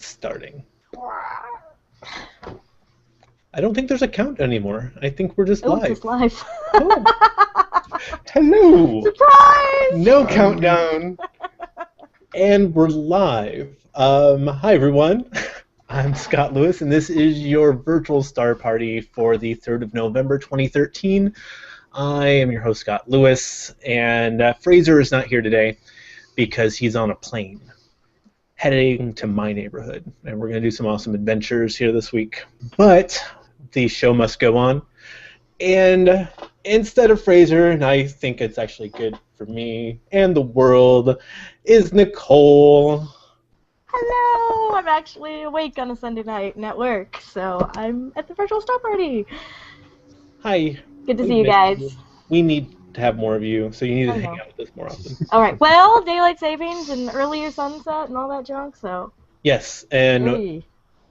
it's starting. I don't think there's a count anymore. I think we're just live. Just live. Oh. Hello. Surprise! No countdown. And we're live. Hi, everyone. I'm Scott Lewis, and this is your virtual star party for the 3rd of November, 2013. I am your host, Scott Lewis, and Fraser is not here today because he's on a plane heading to my neighborhood, and we're going to do some awesome adventures here this week. But the show must go on, and instead of Fraser, and I think it's actually good for me and the world, is Nicole. Hello! I'm actually awake on a Sunday night and at work, so I'm at the virtual star party. Hi. Good to see you guys. We need to have more of you, so you need to hang out with us more often. All right. Well, daylight savings and earlier sunset and all that junk, so. Yes, and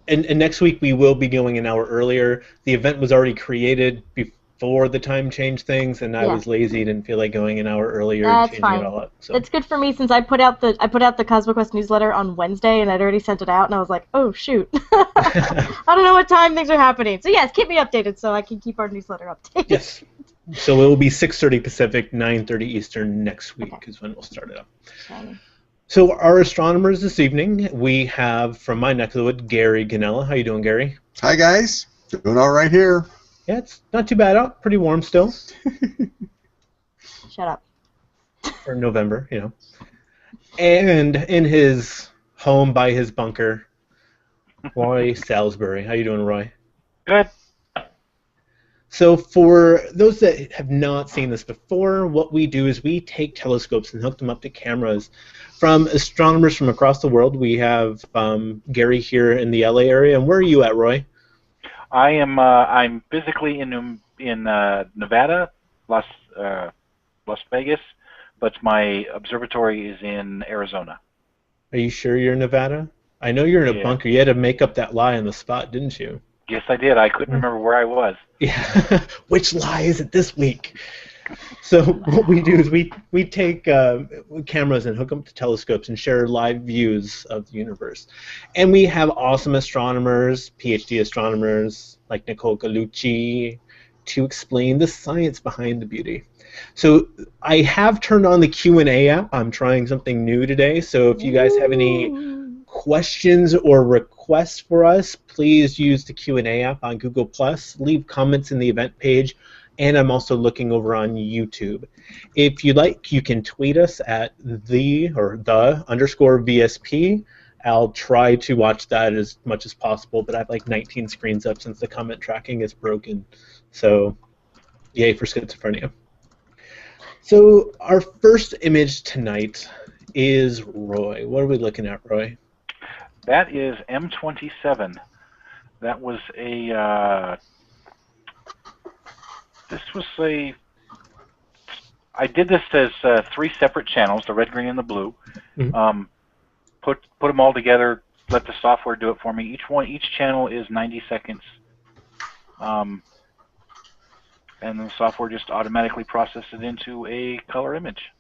next week we will be going an hour earlier. The event was already created before the time change things, and I was lazy, didn't feel like going an hour earlier and changing it all up. So. It's good for me since I put out the CosmoQuest newsletter on Wednesday, and I'd already sent it out, and I was like, oh shoot, I don't know what time things are happening. So yes, keep me updated so I can keep our newsletter updated. Yes. So it will be 6:30 Pacific, 9:30 Eastern next week is when we'll start it up. Shiny. So our astronomers this evening, we have from my neck of the wood, Gary Ganella. How you doing, Gary? Hi guys, doing all right here. Yeah, it's not too bad out. Pretty warm still. Shut up. For November, you know. And in his home by his bunker, Roy Salisbury. How you doing, Roy? Good. So for those that have not seen this before, what we do is we take telescopes and hook them up to cameras from astronomers from across the world. We have Gary here in the LA area. And where are you at, Roy? I am. I'm physically in Nevada, Las Vegas, but my observatory is in Arizona. Are you sure you're in Nevada? I know you're in a bunker. You had to make up that lie on the spot, didn't you? Yes, I did. I couldn't remember where I was. Yeah. Which lie is it this week? So what we do is we take cameras and hook them to telescopes and share live views of the universe. And we have awesome astronomers, PhD astronomers like Nicole Gallucci, to explain the science behind the beauty. So I have turned on the Q&A app. I'm trying something new today. So if you guys have any questions or requests for us, please use the Q&A app on Google+. Leave comments in the event page. And I'm also looking over on YouTube. If you'd like, you can tweet us at _VSP. I'll try to watch that as much as possible, but I have like 19 screens up since the comment tracking is broken. So, yay for schizophrenia. So, our first image tonight is Roy. What are we looking at, Roy? That is M27. That was a... I did this as 3 separate channels, the red, green, and the blue. Mm-hmm. Put them all together, let the software do it for me. Each channel is 90 seconds. And the software just automatically processes it into a color image.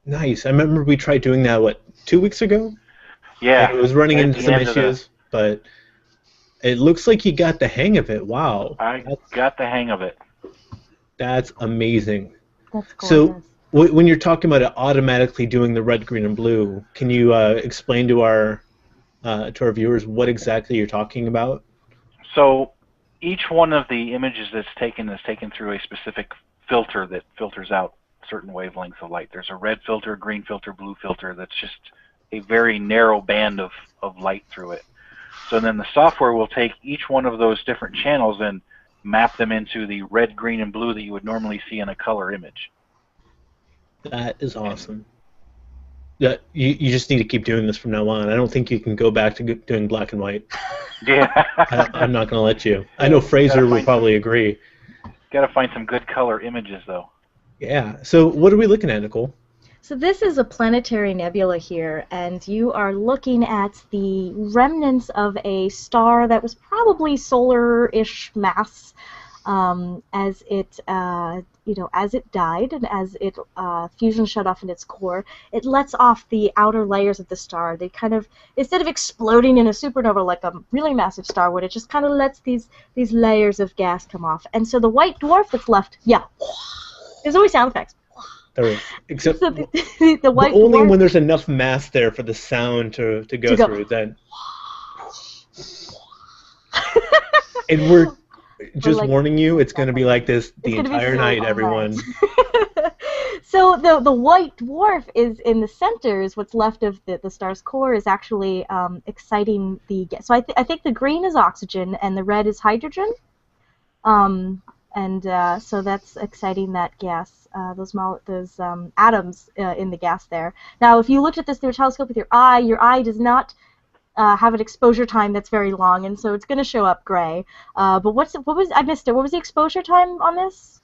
Nice. I remember we tried doing that, 2 weeks ago? Yeah. And it was running into some issues, but it looks like you got the hang of it. Wow. I got the hang of it. That's amazing. That's gorgeous. So when you're talking about it automatically doing the red, green, and blue, can you explain to our viewers what exactly you're talking about? So each one of the images that's taken is taken through a specific filter that filters out certain wavelengths of light. There's a red filter, green filter, blue filter that's just a very narrow band of light through it. So then the software will take each one of those different channels and map them into the red, green, and blue that you would normally see in a color image. That is awesome. Yeah, you just need to keep doing this from now on. I don't think you can go back to doing black and white. Yeah. I'm not going to let you. I know Fraser will probably agree. Got to find some good color images, though. Yeah. So what are we looking at, Nicole? So this is a planetary nebula here, and you are looking at the remnants of a star that was probably solar-ish mass as it as it died and as it fusion shut off in its core, it lets off the outer layers of the star. They kind of, instead of exploding in a supernova like a really massive star would, it just kind of lets these layers of gas come off. And so the white dwarf that's left, there's always sound effects. There is, except So the white only dwarf, when there's enough mass there for the sound to go through. Then, and we're just warning you, it's going to be like this the entire night, everyone. So the white dwarf is in the center, is what's left of the star's core, is actually exciting the gas. So I think the green is oxygen and the red is hydrogen. So that's exciting that gas, those atoms in the gas there. Now, if you looked at this through a telescope with your eye does not have an exposure time that's very long, and so it's going to show up gray. But I missed it. What was the exposure time on this?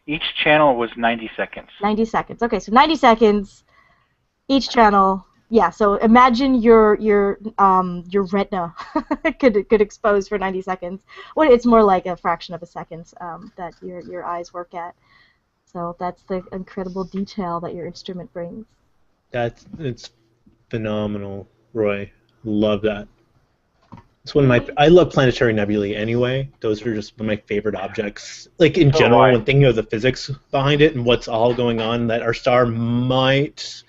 Each channel was 90 seconds. 90 seconds. Okay, so 90 seconds, each channel. Yeah, so imagine your retina could expose for 90 seconds. Well, it's more like a fraction of a second that your eyes work at. So that's the incredible detail that your instrument brings. It's phenomenal, Roy. Love that. It's one of I love planetary nebulae anyway. Those are just one of my favorite objects. Like in general, when thinking of the physics behind it and what's all going on, that our star might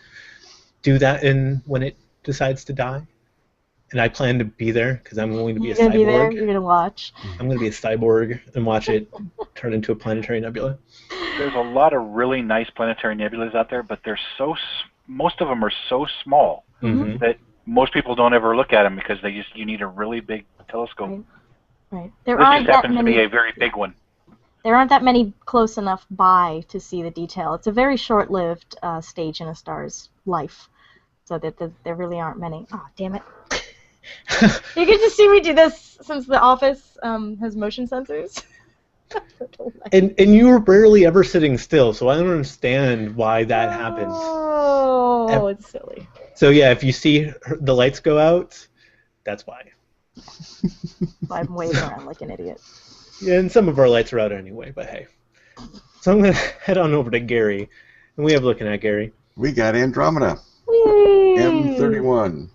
do that when it decides to die. And I plan to be there because I'm going to be a cyborg. You're going to be there? You're going to watch? I'm going to be a cyborg and watch it turn into a planetary nebula. There's a lot of really nice planetary nebulas out there, but they're most of them are so small that most people don't ever look at them because you need a really big telescope. Right. This just happens to be a very big one. There aren't that many close enough by to see the detail. It's a very short-lived stage in a star's life, so that there really aren't many. Oh, damn it. You get to see me do this since the office has motion sensors. and you were rarely ever sitting still, so I don't understand why that happens. Oh, it's silly. So yeah, if you see the lights go out, that's why. I'm waving around like an idiot. Yeah, and some of our lights are out anyway, but hey. So I'm going to head on over to Gary, and we have looking at Gary. We got Andromeda. Whee! M31.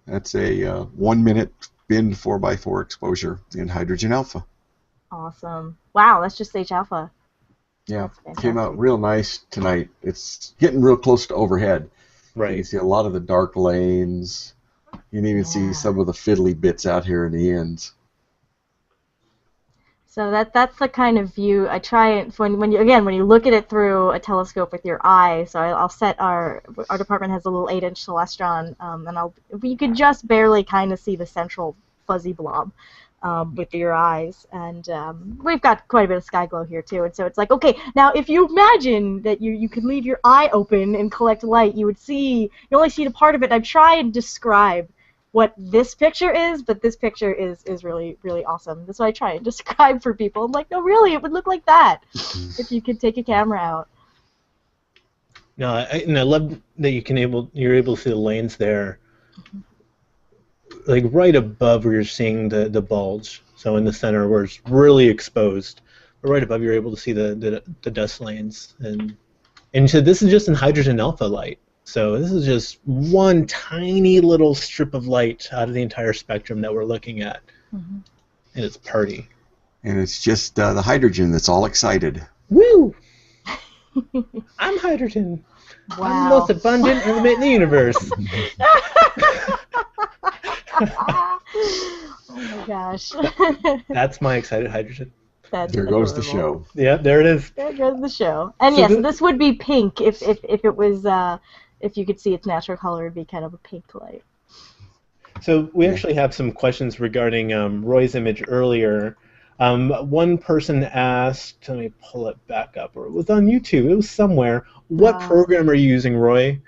That's a 1 minute bin 4x4 exposure in hydrogen alpha. Awesome. Wow, that's just H alpha. Yeah, came out real nice tonight. It's getting real close to overhead. Right. You can see a lot of the dark lanes. You can even see some of the fiddly bits out here in the ends. So that's the kind of view I try and when you look at it through a telescope with your eye. So I'll set our department has a little 8-inch celestron, and you could just barely kind of see the central fuzzy blob with your eyes, and we've got quite a bit of sky glow here too. And so it's like, okay, now if you imagine that you could leave your eye open and collect light, you only see a part of it. I try and describe what this picture is, but this picture is really, really awesome. That's what I try and describe for people. I'm like, no, really, it would look like that if you could take a camera out. No, I love that you're able to see the lanes there, like right above where you're seeing the bulge. So in the center where it's really exposed, but right above you're able to see the dust lanes, and so this is just in hydrogen alpha light. So this is just one tiny little strip of light out of the entire spectrum that we're looking at, and it's party. And it's just the hydrogen that's all excited. Woo! I'm hydrogen. Wow. I'm the most abundant element in the universe. Oh my gosh. That's my excited hydrogen. There goes the show. Yeah, there it is. There goes the show. And so this would be pink if it was if you could see its natural color, it'd be kind of a pink light. So we actually have some questions regarding Roy's image earlier. One person asked, let me pull it back up, or it was on YouTube, it was somewhere. What program are you using, Roy?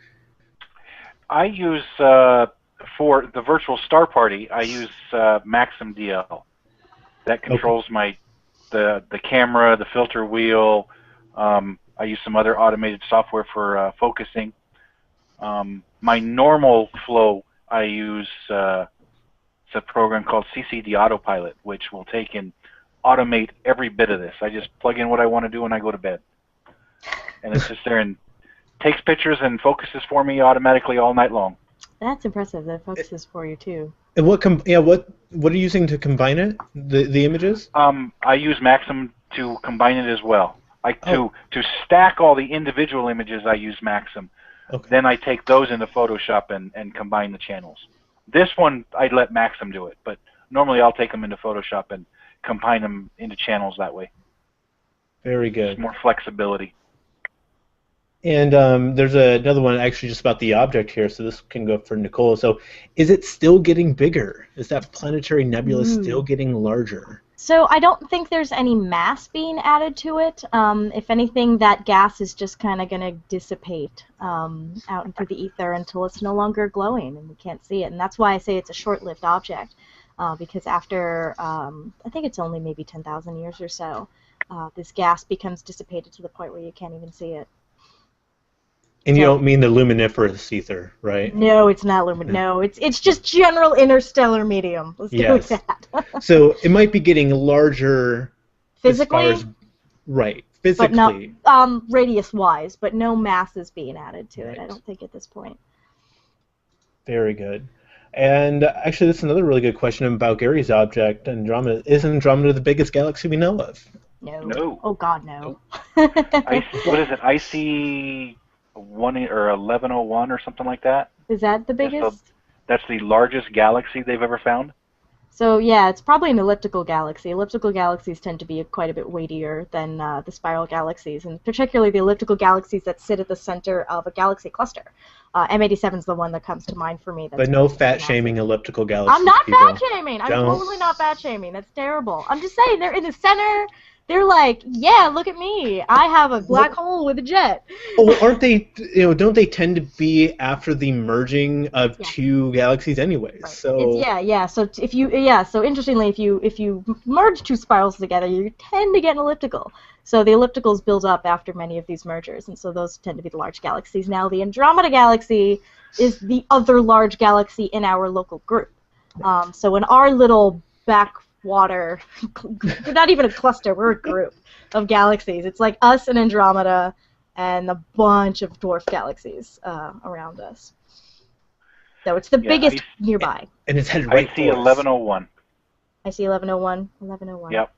I use, for the virtual star party, I use Maxim DL. That controls the camera, the filter wheel. I use some other automated software for focusing. My normal flow, I use it's a program called CCD Autopilot, which will take and automate every bit of this. I just plug in what I want to do and I go to bed. and it sits there and takes pictures and focuses for me automatically all night long. That's impressive. That focuses for you too. And what are you using to combine it? The images? I use Maxim to combine it as well. To stack all the individual images, I use Maxim. Okay. Then I take those into Photoshop and combine the channels. This one, I'd let Maxim do it, but normally I'll take them into Photoshop and combine them into channels that way. Very good. It's more flexibility. And there's another one actually just about the object here, so this can go for Nicole. So is it still getting bigger? Is that planetary nebula still getting larger? So I don't think there's any mass being added to it. If anything, that gas is just kind of going to dissipate out into the ether until it's no longer glowing and we can't see it. And that's why I say it's a short-lived object, because after, I think it's only maybe 10,000 years or so, this gas becomes dissipated to the point where you can't even see it. And you don't mean the luminiferous ether, right? No, it's not No, it's just general interstellar medium. Let's go with that. So it might be getting larger physically, as far as, right? Physically, but not radius-wise, but no mass is being added to it. I don't think at this point. Very good. And actually, this is another really good question about Gary's object, Andromeda. Is Andromeda the biggest galaxy we know of? No. Oh God, no. What is it? IC 1 or 1101 or something like that. Is that the biggest? That's the largest galaxy they've ever found. So yeah, it's probably an elliptical galaxy. Elliptical galaxies tend to be quite a bit weightier than the spiral galaxies, and particularly the elliptical galaxies that sit at the center of a galaxy cluster. M87 is the one that comes to mind for me. But no fat-shaming elliptical galaxies. I'm not people. fat-shaming. I'm totally not fat-shaming. That's terrible. I'm just saying they're in the center. They're like, yeah, look at me. I have a black hole with a jet. Oh, aren't they? Don't they tend to be after the merging of two galaxies, anyways? Right. So So interestingly, if you merge two spirals together, you tend to get an elliptical. So the ellipticals build up after many of these mergers, and so those tend to be the large galaxies. Now, the Andromeda galaxy is the other large galaxy in our local group. So in our little backwater, we're not even a cluster, we're a group of galaxies. It's like us and Andromeda and a bunch of dwarf galaxies around us. So it's the biggest nearby. And it's headed right for us. I see 1101. I see 1101. 1101. Yep.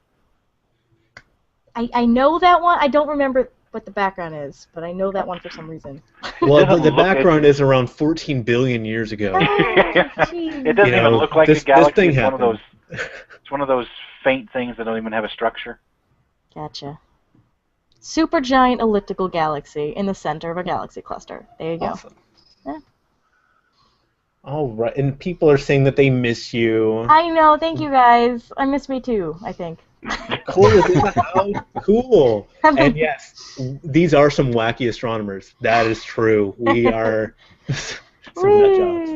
I know that one. I don't remember what the background is, but I know that one for some reason. Well, the background is around 14 billion years ago. It doesn't even look like a galaxy. This thing happened. It's one of those faint things that don't even have a structure. Gotcha. Supergiant elliptical galaxy in the center of a galaxy cluster. There you go. Awesome. Yeah. All right, and people are saying that they miss you. I know. Thank you, guys. I miss me too, I think. Cool. And yes, these are some wacky astronomers. That is true. We are some nut jobs.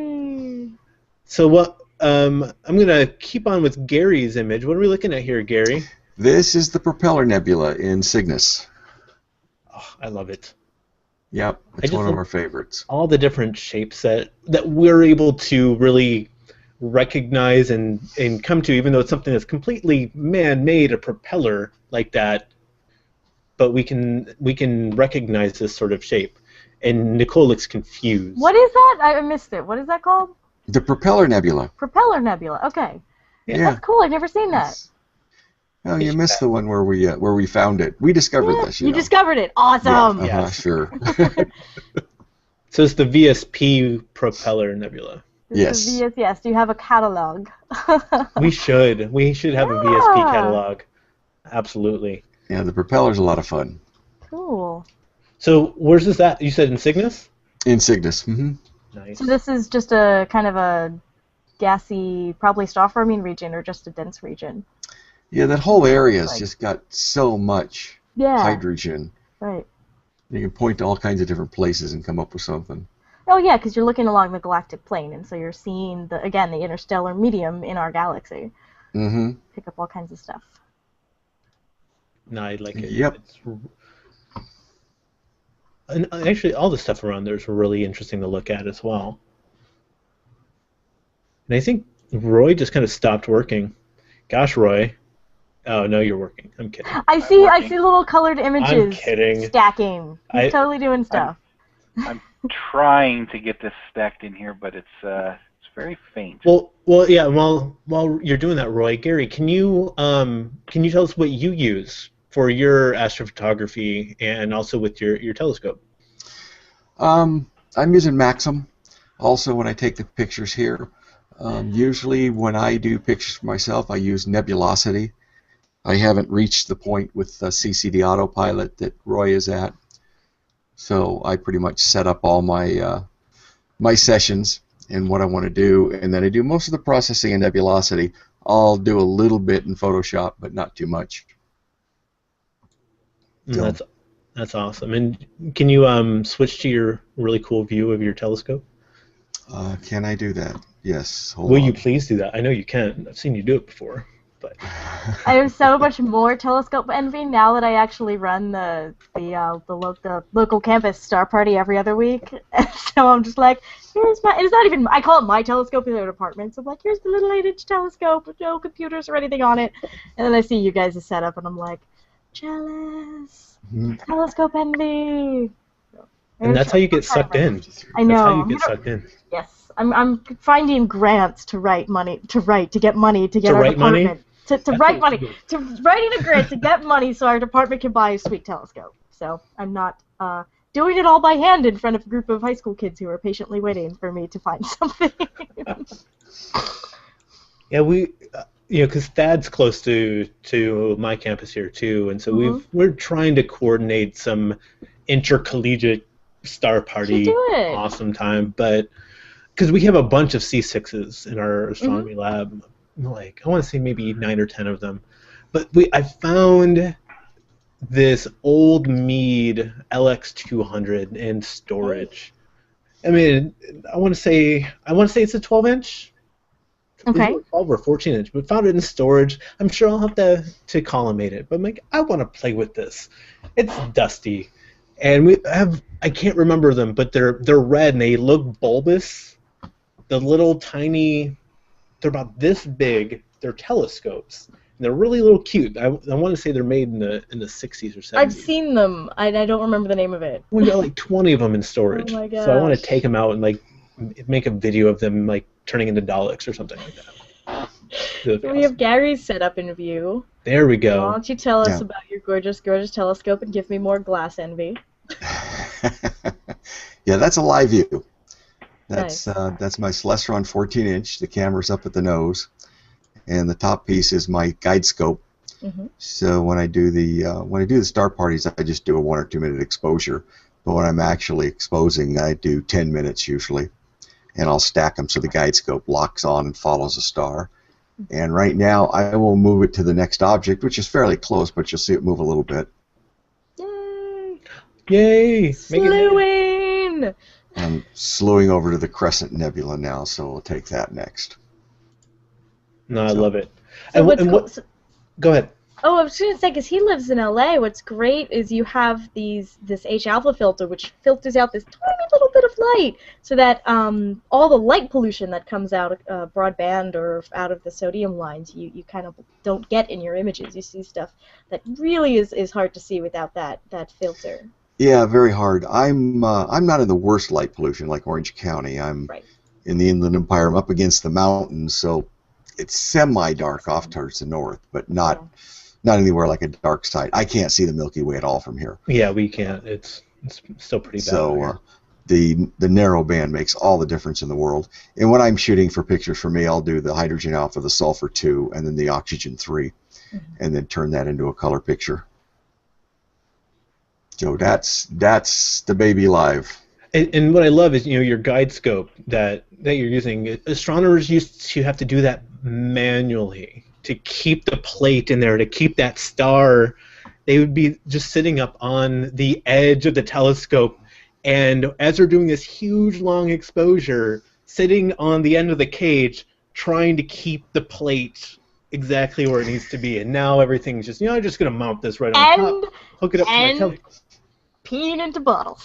So what? I'm gonna keep on with Gary's image. What are we looking at here, Gary? This is the Propeller Nebula in Cygnus. Oh, I love it. Yep, it's one of our favorites. All the different shapes that we're able to really recognize and come to, even though it's something that's completely man-made, a propeller like that, but we can recognize this sort of shape. And Nicole looks confused. What is that? I missed it. What is that called? The Propeller Nebula. Propeller Nebula. Okay. Yeah. That's cool. I've never seen that. Oh, you missed the one where we found it. We discovered this. You discovered it. Awesome. Yeah, sure. So it's the VSP Propeller Nebula. Yes. Yes. Do you have a catalog? We should. We should have a VSP catalog. Absolutely. Yeah, the propeller's a lot of fun. Cool. So where's this at? You said in Cygnus? In Cygnus. Mm-hmm. Nice. So this is just a kind of a gassy, probably star-forming region or just a dense region. Yeah, that whole area's just got so much hydrogen. Right. You can point to all kinds of different places and come up with something. Oh yeah, because you're looking along the galactic plane, and so you're seeing the interstellar medium in our galaxy. Mm-hmm. Pick up all kinds of stuff. No, I like it. Yep. And actually, all the stuff around there is really interesting to look at as well. And I think Roy just kind of stopped working. Gosh, Roy. Oh no, you're working. I'm kidding. I see little colored images. I'm kidding. Stacking. He's totally doing stuff. I'm trying to get this stacked in here, but it's very faint. Well, yeah. While you're doing that, Roy, Gary, can you tell us what you use for your astrophotography and also with your telescope? I'm using Maxim. Also, when I take the pictures here, usually when I do pictures for myself, I use nebulosity. I haven't reached the point with CCD autopilot that Roy is at, so I pretty much set up all my my sessions and what I want to do, and then I do most of the processing in nebulosity. I'll do a little bit in Photoshop, but not too much. So. That's awesome. And can you switch to your really cool view of your telescope? Can I do that? Yes. Will you please do that? I know you can. I've seen you do it before. But I have so much more telescope envy now that I actually run the local campus star party every other week. So I'm just like, here's my. It's not even. I call it my telescope in their department. So I'm like, here's the little 8-inch telescope with no computers or anything on it. And then I see you guys' setup, and I'm like, jealous. Telescope envy. And that's how you get sucked in. I know. That's how you get sucked in. Yes, I'm finding grants to get money to get our department to write money to writing a grant to get money so our department can buy a sweet telescope. So I'm not doing it all by hand in front of a group of high school kids who are patiently waiting for me to find something. Yeah, because Thad's close to my campus here too, and so we're trying to coordinate some intercollegiate star party awesome time, but because we have a bunch of C6s in our astronomy lab, like I want to say maybe 9 or 10 of them, but I found this old Meade LX200 in storage. I mean, I want to say it's a 12-inch. Okay. 12 or 14-inch, but found it in storage. I'm sure I'll have to collimate it, but I'm like, I want to play with this. It's dusty, and I can't remember them, but they're red and they look bulbous. The little tiny, they're about this big. They're telescopes. And they're really little cute. I want to say they're made in the 60s or 70s. I've seen them. I don't remember the name of it. We got like 20 of them in storage. Oh my gosh. So I want to take them out and like make a video of them like turning into Daleks or something like that. So we have Gary's setup in view. There we go. Why don't you tell us about your gorgeous, gorgeous telescope and give me more glass envy? Yeah, that's a live view. That's Nice. that's my Celestron 14-inch. The camera's up at the nose, and the top piece is my guide scope. So when I do the star parties, I just do a 1 or 2 minute exposure. But when I'm actually exposing, I do 10 minutes usually, and I'll stack them so the guide scope locks on and follows a star. And right now, I will move it to the next object, which is fairly close, but you'll see it move a little bit. Yay! Yay! Slewing! I'm slewing over to the Crescent Nebula now, so we'll take that next. No, I love it. So Go ahead. Oh, I was going to say, because he lives in LA, what's great is you have this H-alpha filter, which filters out this tiny little bit of light, so that all the light pollution that comes out broadband or out of the sodium lines, you kind of don't get in your images. You see stuff that really is hard to see without that filter. Yeah, very hard. I'm not in the worst light pollution like Orange County. I'm in the Inland Empire. I'm up against the mountains, so it's semi-dark off towards the north, but not anywhere like a dark side. I can't see the Milky Way at all from here. Yeah, we can't. It's still pretty bad. So the narrow band makes all the difference in the world. And when I'm shooting for pictures for me, I'll do the hydrogen alpha, the sulfur 2, and then the oxygen 3, and then turn that into a color picture. So that's the baby live. And what I love is your guide scope that you're using. Astronomers used to have to do that manually to keep the plate in there, to keep that star. They would be just sitting up on the edge of the telescope, and as they're doing this huge long exposure, sitting on the end of the cage, trying to keep the plate exactly where it needs to be. And now everything's just, I'm just going to mount this right on top, hook it up to my telescope. Peeing into bottles.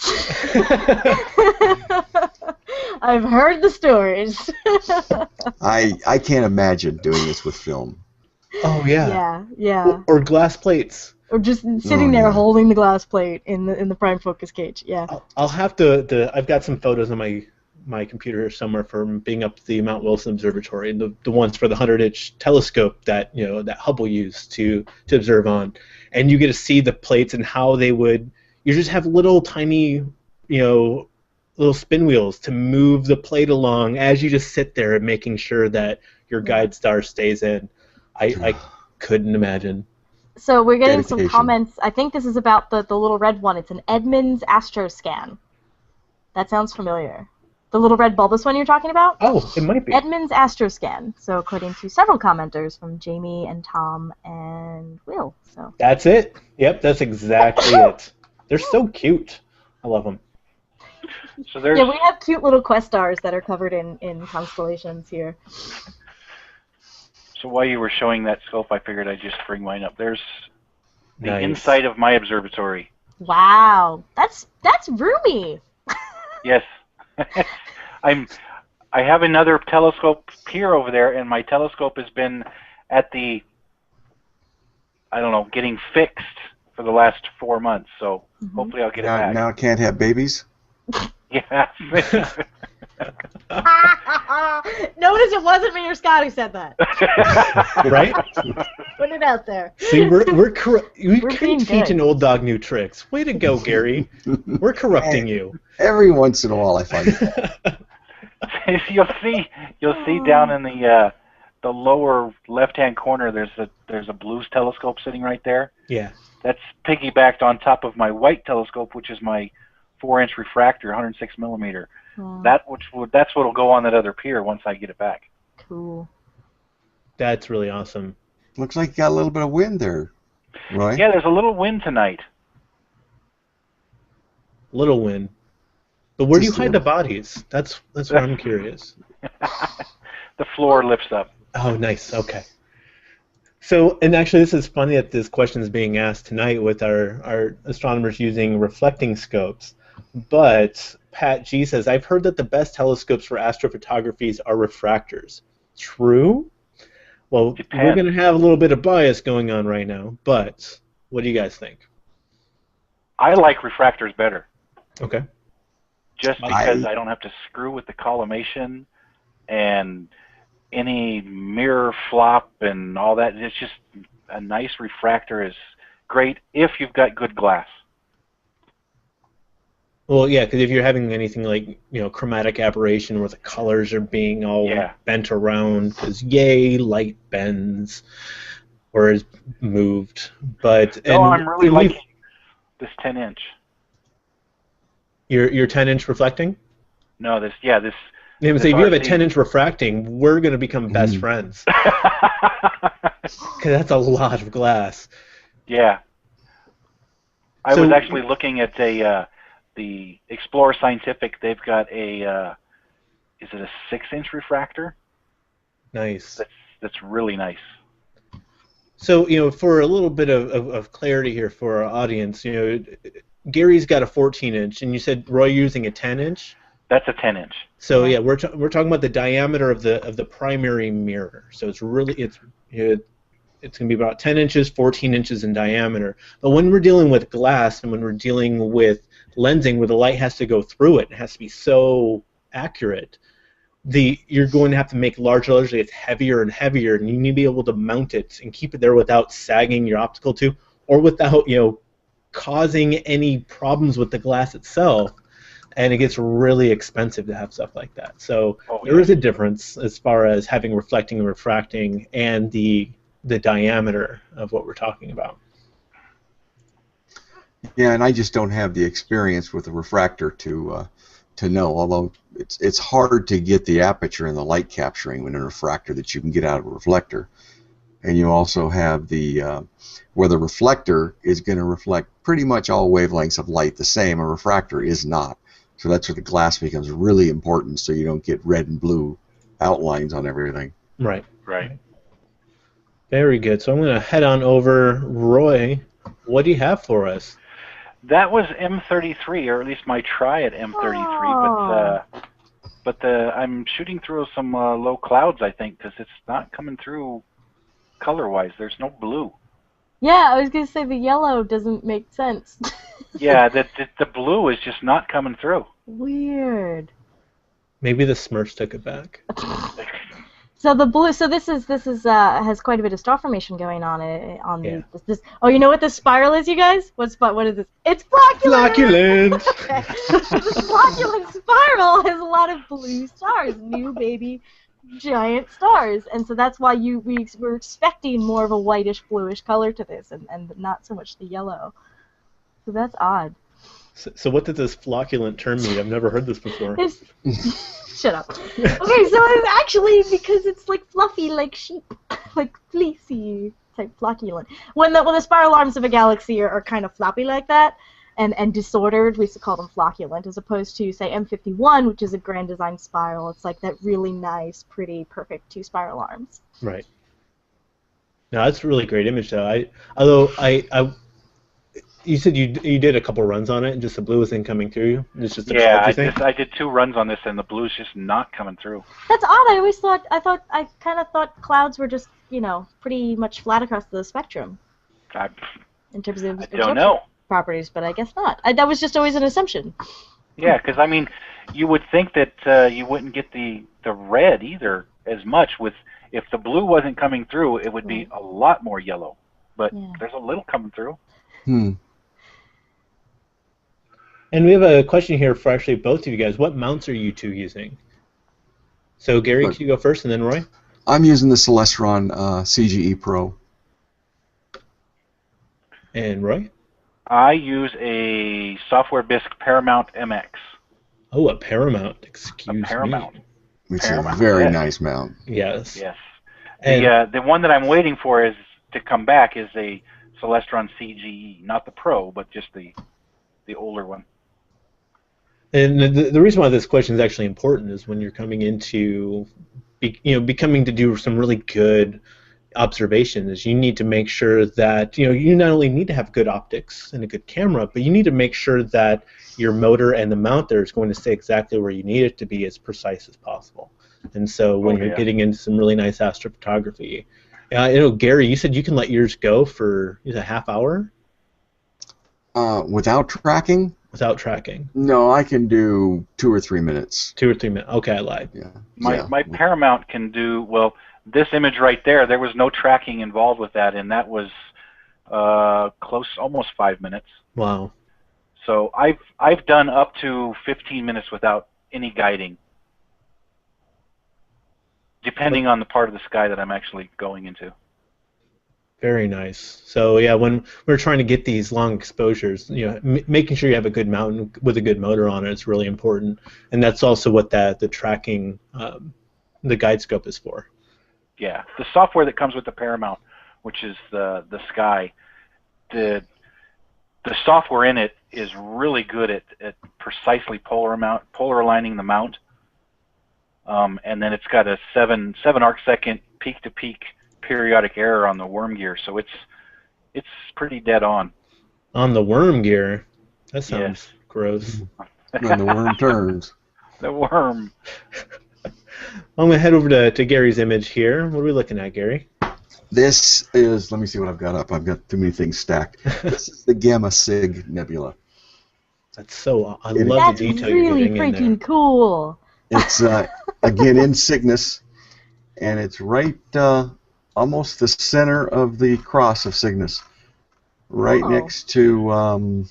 I've heard the stories. I can't imagine doing this with film. Oh yeah. Yeah, yeah. Or glass plates. Or just sitting there yeah. holding the glass plate in the prime focus cage. Yeah. I'll have to. I've got some photos on my computer somewhere from being up at the Mount Wilson Observatory, and the ones for the 100-inch telescope that that Hubble used to observe on, and you get to see the plates and how they would. You just have little tiny, little spin wheels to move the plate along as you just sit there and making sure that your guide star stays in. I couldn't imagine. So we're getting some Dedication. comments. I think this is about the little red one. It's an Edmunds Astroscan. That sounds familiar. The little red bulbous one you're talking about? Oh, it might be. Edmunds Astroscan. So according to several commenters from Jamie and Tom and Will. So That's it. Yep, that's exactly it. They're so cute. I love them. So there's yeah, we have cute little quest stars that are covered in constellations here. So while you were showing that scope, I figured I'd just bring mine up. There's the Nice. inside of my observatory. Wow, that's roomy. Yes. I have another telescope here over there, and my telescope has been at the, I don't know, getting fixed for the last 4 months. So hopefully I'll get it back. Now it can't have babies? Yeah. Notice it wasn't me or Scott who said that. Right? Put it out there. See, we We're can being teach good. an old dog new tricks. Way to go, Gary. We're corrupting you. Every once in a while I find it. You'll see down in the lower left-hand corner. There's a Blues telescope sitting right there. Yeah. That's piggybacked on top of my white telescope, which is my 4-inch refractor, 106 millimeter. Oh, That's what'll go on that other pier once I get it back. cool. That's really awesome. Looks like you got a little bit of wind there, Roy. Yeah, there's a little wind tonight. Little win. But where do you Just a hide the little. bodies? That's what I'm curious. The floor lifts up. Oh, nice. Okay. So, and actually, this is funny that this question is being asked tonight with our astronomers using reflecting scopes. But Pat G says, I've heard that the best telescopes for astrophotography are refractors. True? Well, we're Depends. going to have a little bit of bias going on right now, but what do you guys think? I like refractors better, Okay. just because I don't have to screw with the collimation and any mirror flop and all that. It's just a nice refractor is great if you've got good glass. Well, yeah, because if you're having anything like, chromatic aberration where the colors are being all bent around, because yay, light bends or is moved. But I'm really liking this 10-inch. Your 10-inch reflecting? No, this. Yeah, but say if you have a RC. 10-inch refracting, we're going to become best friends. Because that's a lot of glass. Yeah. I So- was actually looking at the Explorer Scientific. They've got is it a 6-inch refractor? Nice. That's really nice. So, for a little bit of clarity here for our audience, Gary's got a 14-inch, and you said, Roy, you're using a 10-inch? That's a 10-inch. So yeah, we're talking about the diameter of the primary mirror. So it's going to be about 10 inches, 14 inches in diameter. But when we're dealing with glass and when we're dealing with lensing, where the light has to go through it, it has to be so accurate. You're going to have to make larger. It's heavier and heavier, and you need to be able to mount it and keep it there without sagging your optical tube or without causing any problems with the glass itself. And it gets really expensive to have stuff like that. So there is a difference as far as having reflecting and refracting and the diameter of what we're talking about. Yeah, and I just don't have the experience with the refractor to know. Although it's hard to get the aperture and the light capturing in a refractor that you can get out of a reflector. And you also have where the reflector is going to reflect pretty much all wavelengths of light the same. A refractor is not. So that's where the glass becomes really important, so you don't get red and blue outlines on everything. Right. Right. Very good. So I'm going to head on over. Roy, what do you have for us? That was M33, or at least my try at M33. But I'm shooting through some low clouds, I think, because it's not coming through color-wise. There's no blue. Yeah, I was gonna say the yellow doesn't make sense. Yeah, the blue is just not coming through. Weird. Maybe the Smurfs took it back. So the blue. So this is has quite a bit of star formation going on Yeah. this. Oh, you know what this spiral is, you guys? What is this? It's flocculent. Flocculent. The flocculent spiral has a lot of blue stars, new baby giant stars, and so that's why we're expecting more of a whitish bluish color to this, and not so much the yellow. So that's odd. So what did this flocculent term mean? I've never heard this before. Shut up. Okay, so it's actually because it's like fluffy, like sheep, like fleecy type flocculent. When the spiral arms of a galaxy are kind of floppy like that, and disordered, we used to call them flocculent, as opposed to, say, M51, which is a grand design spiral. It's like that really nice, pretty, perfect 2 spiral arms. Right. No, that's a really great image, though. Although you said you did a couple runs on it, and just the blue isn't coming through. It's just a I did 2 runs on this, and the blue's just not coming through. That's odd. I kind of thought clouds were just, pretty much flat across the spectrum in terms of I don't know. properties, but I guess not. That was just always an assumption. Yeah, because I mean, you would think that you wouldn't get the red either as much. If the blue wasn't coming through, it would be a lot more yellow. But there's a little coming through. And we have a question here for actually both of you guys. What mounts are you 2 using? So Gary, can you go first, and then Roy? I'm using the Celestron CGE Pro. And Roy? I use a Software Bisque Paramount MX. Oh, a Paramount. Excuse A Paramount. me. It's a very nice mount. Yes. Yes. And The one that I'm waiting for is to come back is a Celestron CGE, not the Pro, but just the older one. And the reason why this question is actually important is when you're coming into, becoming to do some really good observation, is you need to make sure that you not only need to have good optics and a good camera, but you need to make sure that your motor and the mount there is going to stay exactly where you need it to be, as precise as possible. And so when you're getting into some really nice astrophotography, Gary, you said you can let yours go for a half hour? Without tracking? Without tracking. No, I can do 2 or 3 minutes. 2 or 3 minutes. Okay, I lied. Yeah. My Paramount can do, well, this image right there, there was no tracking involved with that, and that was almost 5 minutes. Wow. So I've done up to 15 minutes without any guiding, depending on the part of the sky that I'm actually going into. Very nice. So yeah, when we're trying to get these long exposures, making sure you have a good mount with a good motor on it is really important, and that's also what the tracking, the guide scope is for. Yeah, the software that comes with the Paramount, which is the Sky, the software in it is really good at precisely polar aligning the mount, and then it's got a 7 arc second peak to peak periodic error on the worm gear, so it's pretty dead on. On the worm gear? That sounds gross. When the worm turns. The worm. I'm going to head over to Gary's image here. What are we looking at, Gary? This is, let me see what I've got up. I've got too many things stacked. This is the Gamma Sig Nebula. That's so, I love the detail you're getting in there. That's really freaking cool. It's, again, in Cygnus, and it's right almost the center of the cross of Cygnus. Right next to,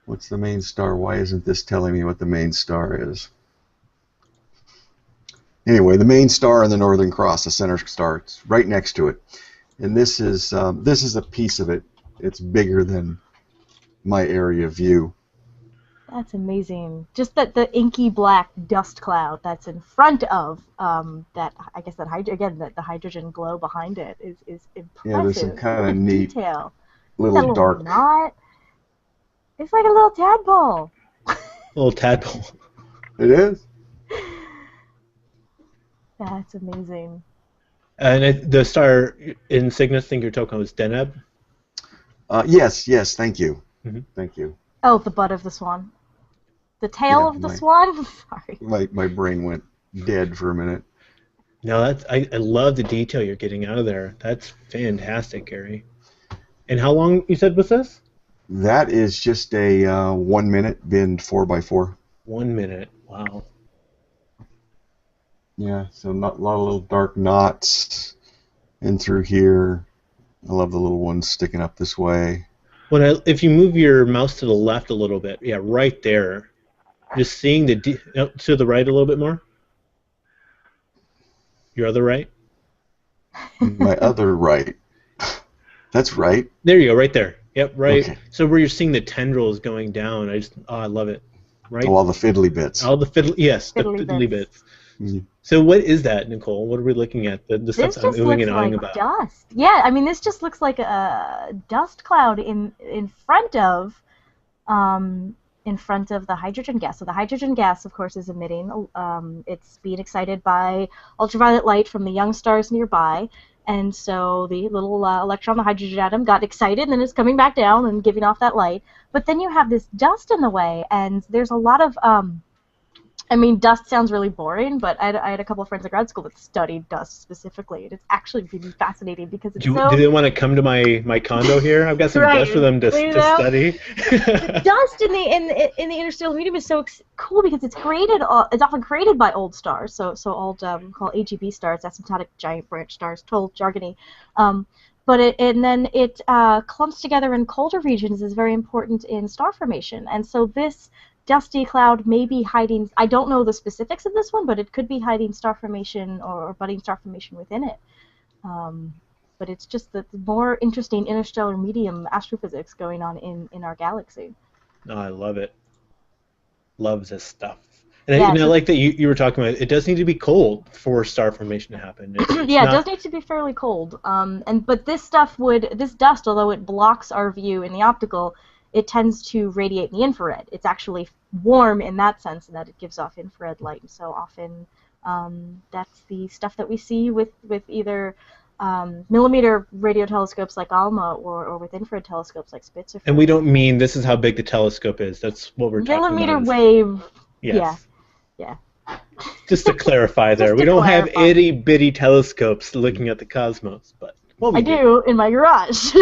what's the main star? Why isn't this telling me what the main star is? Anyway, the main star in the Northern Cross, the center star, it's right next to it. And this is a piece of it. It's bigger than my area of view. That's amazing. Just the inky black dust cloud that's in front of that, I guess the hydrogen glow behind it is impressive. Yeah, there's some kind of neat detail. little dark. Knot. It's like a little tadpole. Little tadpole. It is. That's amazing. And the star in Cygnus, I think you're talking was Deneb? Yes, thank you. Mm-hmm. Thank you. Oh, the butt of the swan. The tail of the swan? Sorry. My brain went dead for a minute. No, I love the detail you're getting out of there. That's fantastic, Gary. And how long you said was this? That is just a 1 minute bend 4x4. 1 minute. Wow. Yeah, so not a lot of little dark knots in through here. I love the little ones sticking up this way. If you move your mouse to the left a little bit, yeah, right there, just seeing to the right a little bit more. Your other right. My other right. That's right. There you go, right there. Yep, right. Okay. So where you're seeing the tendrils going down, I love it. Right. Oh, all the fiddly bits. All the yes, Fiddly the fiddly bits. Mm-hmm. So what is that, Nicole? What are we looking at? The stuff This I'm just oohing looks and eyeing like about. dust. Yeah, I mean, this just looks like a dust cloud in front of the hydrogen gas. So the hydrogen gas, of course, is emitting. It's being excited by ultraviolet light from the young stars nearby, and so the little electron, the hydrogen atom, got excited, and then it's coming back down and giving off that light. But then you have this dust in the way, and there's a lot of I mean, dust sounds really boring, but I had a couple of friends at grad school that studied dust specifically, and it's actually really fascinating because it's Do they want to come to my condo here? I've got some Right, dust for them to study. The dust in the interstellar medium is so cool because it's often created by old stars, so old called AGB stars, asymptotic giant branch stars, total jargony. But then it clumps together in colder regions is very important in star formation, and so this dusty cloud may be hiding, I don't know the specifics of this one, but it could be hiding star formation or budding star formation within it. But it's just the more interesting interstellar medium astrophysics going on in our galaxy. Oh, I love it. Love this stuff. And, Yeah, I like that you were talking about it does need to be cold for star formation to happen. Yeah, it does need to be fairly cold. But this dust, although it blocks our view in the optical, it tends to radiate in the infrared. It's actually warm in that sense, in that it gives off infrared light. And so often that's the stuff that we see with either millimeter radio telescopes like ALMA or with infrared telescopes like Spitzer. And we don't mean this is how big the telescope is. That's what we're talking about. Millimeter wave. Yes. Yeah. Just to clarify there, we don't have itty-bitty telescopes looking at the cosmos, but I do in my garage.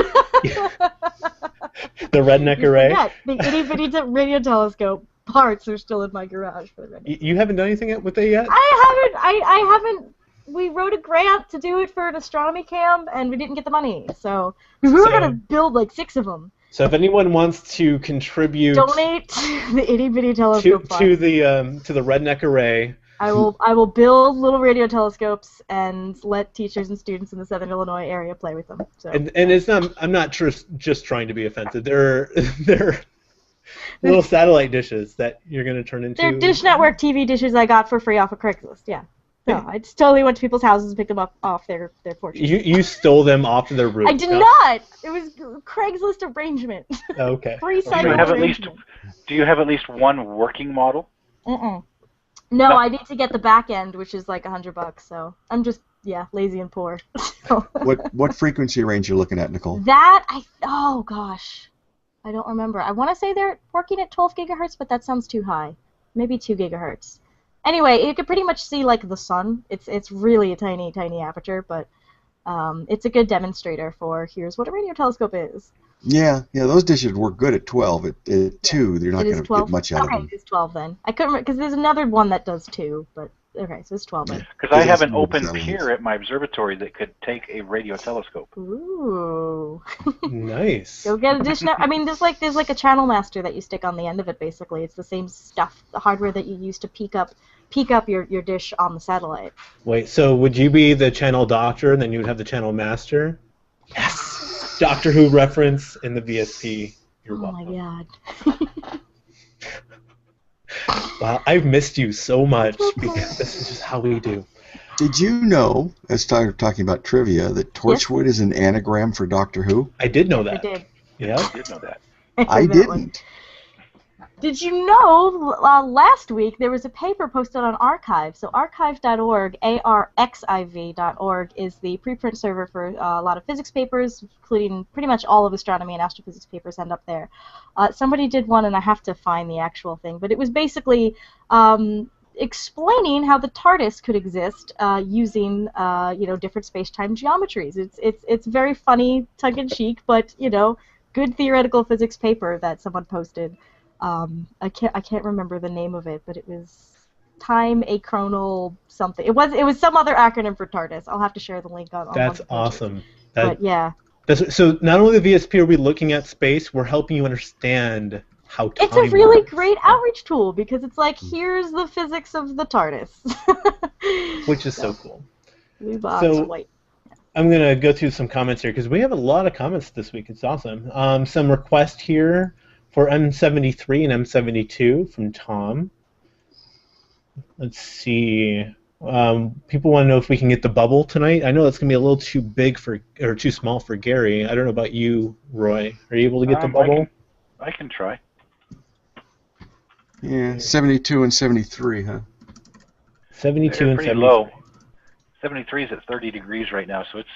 The redneck array? Yeah, the itty-bitty radio telescope parts are still in my garage for the redneck. You haven't done anything with it yet? I haven't. We wrote a grant to do it for an astronomy camp, and we didn't get the money. So we were going to build like 6 of them. So if anyone wants to contribute, donate the itty-bitty telescope to the redneck array. I will build little radio telescopes and let teachers and students in the Southern Illinois area play with them. So. And it's not. I'm not just trying to be offensive. They're little satellite dishes that you're going to turn into. They're Dish Network TV dishes I got for free off of Craigslist. Yeah. No, I just totally went to people's houses and picked them up off their porches. You stole them off of their roof. I did not. It was Craigslist arrangement. Okay. Free site arrangement. Do you have at least one working model? No, I need to get the back end, which is like $100. So I'm just lazy and poor. So. What frequency range you're looking at, Nicole? Oh gosh, I don't remember. I want to say they're working at 12 gigahertz, but that sounds too high. Maybe 2 gigahertz. Anyway, you could pretty much see like the sun. It's really a tiny aperture, but it's a good demonstrator for here's what a radio telescope is. Yeah, those dishes work good at 12. At 2, you're not going to get much out of them. Okay, it's 12 then. I couldn't because there's another one that does 2, but okay, so it's 12 then. Because I have an open pier at my observatory that could take a radio telescope. Ooh. Nice. Go get a dish. I mean, there's like a channel master that you stick on the end of it. Basically, it's the same stuff, the hardware that you use to peek up your dish on the satellite. Wait, so would you be the channel doctor, and then you would have the channel master? Yes. Doctor Who reference in the VSP. You're welcome. Oh my god. Wow, I've missed you so much because this is just how we do. Did you know, as talking about trivia, that Torchwood is an anagram for Doctor Who? I did know that. I did. Yeah, I did know that. I didn't. Did you know last week there was a paper posted on Archive? So archive.org, arxiv.org, is the preprint server for a lot of physics papers, including pretty much all of astronomy and astrophysics papers end up there. Somebody did one, and I have to find the actual thing, but it was basically explaining how the TARDIS could exist using different space-time geometries. It's very funny, tongue-in-cheek, but good theoretical physics paper that someone posted. I can't remember the name of it, but it was time achronal something. It was some other acronym for TARDIS. I'll have to share the link on. That's awesome. But yeah. So not only the VSP are we looking at space, we're helping you understand how time It's a really works. great outreach tool because it's like, here's the physics of the TARDIS. Which is so cool. Blue box, So, white. I'm going to go through some comments here because we have a lot of comments this week. It's awesome. Some requests here for M73 and M72 from Tom. Let's see. People want to know if we can get the bubble tonight. I know it's going to be a little too big or too small for Gary. I don't know about you, Roy. Are you able to get the bubble? I can try. Yeah, 72 and 73, huh? 72 They're and pretty 73. low. 73 is at 30 degrees right now, so it's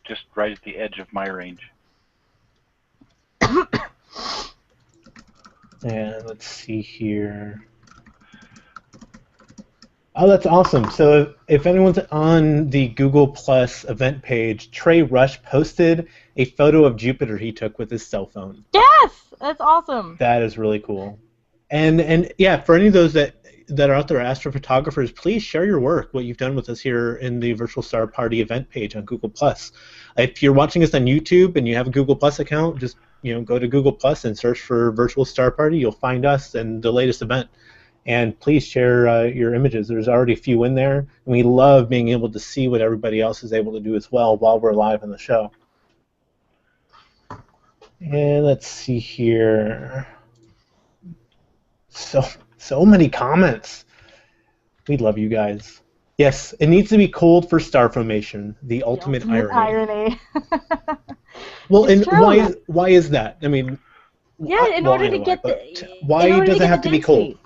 just right at the edge of my range. And let's see here. Oh, that's awesome. So if anyone's on the Google Plus event page, Trey Rush posted a photo of Jupiter he took with his cell phone. Yes! That's awesome. That is really cool. And yeah, for any of those that are out there, astrophotographers, please share your work, what you've done with us here in the Virtual Star Party event page on Google Plus. If you're watching us on YouTube and you have a Google Plus account, just go to Google Plus and search for Virtual Star Party. You'll find us and the latest event. And please share your images. There's already a few in there, and we love being able to see what everybody else is able to do as well while we're live on the show. And let's see here. So many comments. We love you guys. Yes, it needs to be cold for star formation. The ultimate irony. Well, It's and true. why is that? I mean, Yeah, in order to get why does it have to be cold?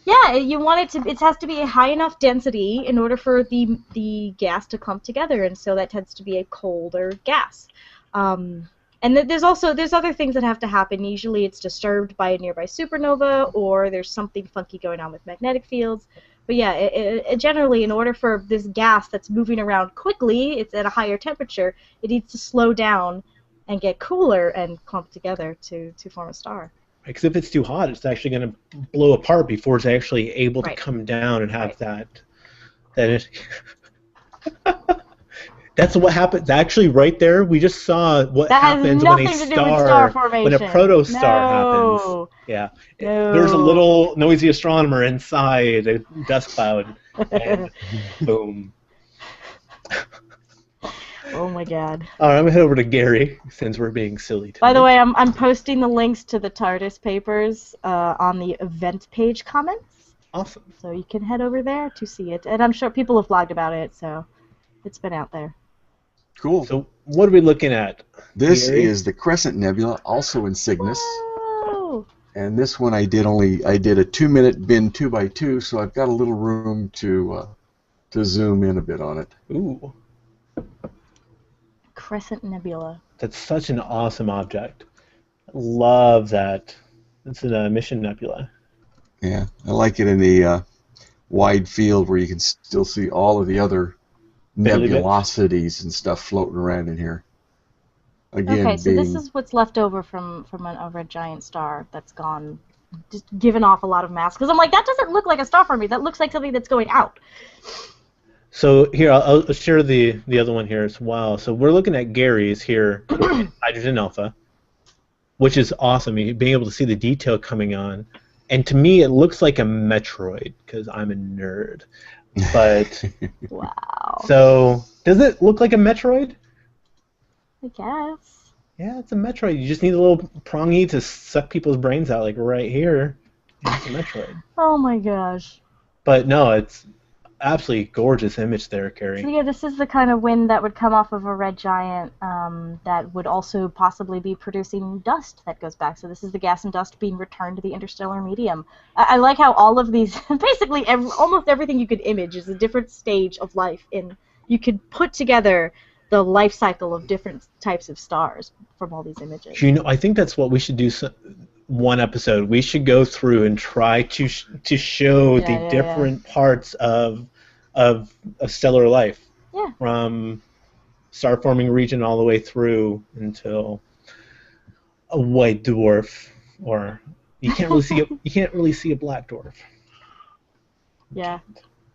Yeah, you want it to. It has to be a high enough density in order for the gas to clump together, and so that tends to be a colder gas. And there's other things that have to happen. Usually, it's disturbed by a nearby supernova, or there's something funky going on with magnetic fields. But yeah, it generally, in order for this gas that's moving around quickly, it's at a higher temperature. It needs to slow down and get cooler and clump together to form a star. Because if it's too hot, it's actually going to blow apart before it's actually able to come down and have that. That's what happens. Actually, right there, we just saw what happens when a star when a protostar happens. Yeah, there's a little noisy astronomer inside a dust cloud, and boom. Oh my God. All right, I'm gonna head over to Gary since we're being silly tonight. By the way, I'm posting the links to the TARDIS papers on the event page comments. Awesome. So you can head over there to see it, and I'm sure people have blogged about it, so it's been out there. Cool. So what are we looking at? This Gary? is the Crescent Nebula, also in Cygnus. Whoa. And this one I did a 2-minute bin 2x2, so I've got a little room to zoom in a bit on it. Ooh. Crescent Nebula. That's such an awesome object. Love that. It's a mission nebula. Yeah, I like it in the wide field where you can still see all of the other nebulosities and stuff floating around in here. Again, okay, so this is what's left over from a red giant star that's gone, just given off a lot of mass. Because I'm like, that doesn't look like a star for me. That looks like something that's going out. So here, I'll share the other one here as well. So we're looking at Gary's here, hydrogen alpha, which is awesome. Being able to see the detail coming on. And to me, it looks like a Metroid, because I'm a nerd. But wow. So does it look like a Metroid? I guess. Yeah, it's a Metroid. You just need a little prongy to suck people's brains out, like right here. And it's a Metroid. Oh my gosh. But no, it's absolutely gorgeous image there, Carrie. So yeah, this is the kind of wind that would come off of a red giant that would also possibly be producing dust that goes back. So this is the gas and dust being returned to the interstellar medium. I like how all of these, basically almost everything you could image is a different stage of life. You could put together the life cycle of different types of stars from all these images. I think that's what we should do one episode. We should go through and try to show the different parts of stellar life, from star forming region all the way through until a white dwarf, or you can't really see a black dwarf. Yeah.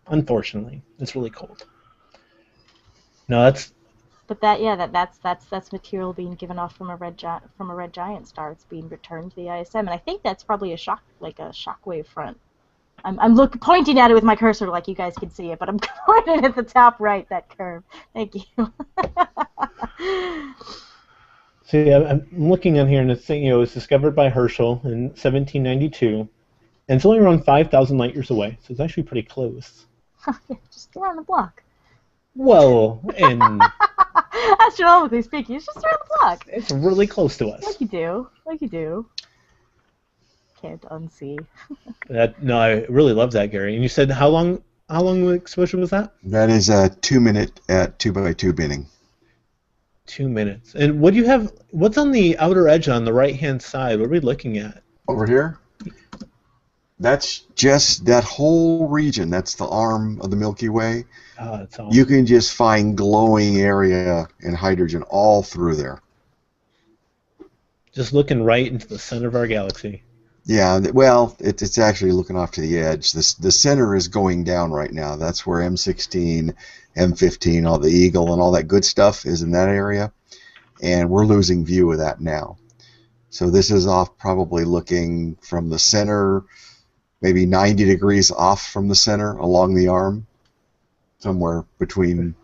Unfortunately, it's really cold. No, that's. But that's material being given off from a red giant star. It's being returned to the ISM, and I think that's probably a shockwave front. I'm pointing at it with my cursor like you guys can see it, but I'm pointing at the top right, that curve. Thank you. So yeah, I'm looking on here, and it's saying, it was discovered by Herschel in 1792, and it's only around 5,000 light years away, so it's actually pretty close. Yeah, just around the block. Well, and astronomically speaking, it's just around the block. It's really close to us. Like you do. Can't unsee. No, I really love that, Gary. And you said how long the exposure was that? That is a 2 minute at 2x2 binning. 2 minutes. And what do you have? What's on the outer edge on the right-hand side? What are we looking at? Over here? That's just that whole region. That's the arm of the Milky Way. Oh, that's awesome. You can just find glowing area and hydrogen all through there. Just looking right into the center of our galaxy. Yeah, well, it's actually looking off to the edge. The center is going down right now. That's where M16, M15, all the Eagle and all that good stuff is in that area. And we're losing view of that now. So this is off, probably looking from the center, maybe 90 degrees off from the center along the arm. Somewhere between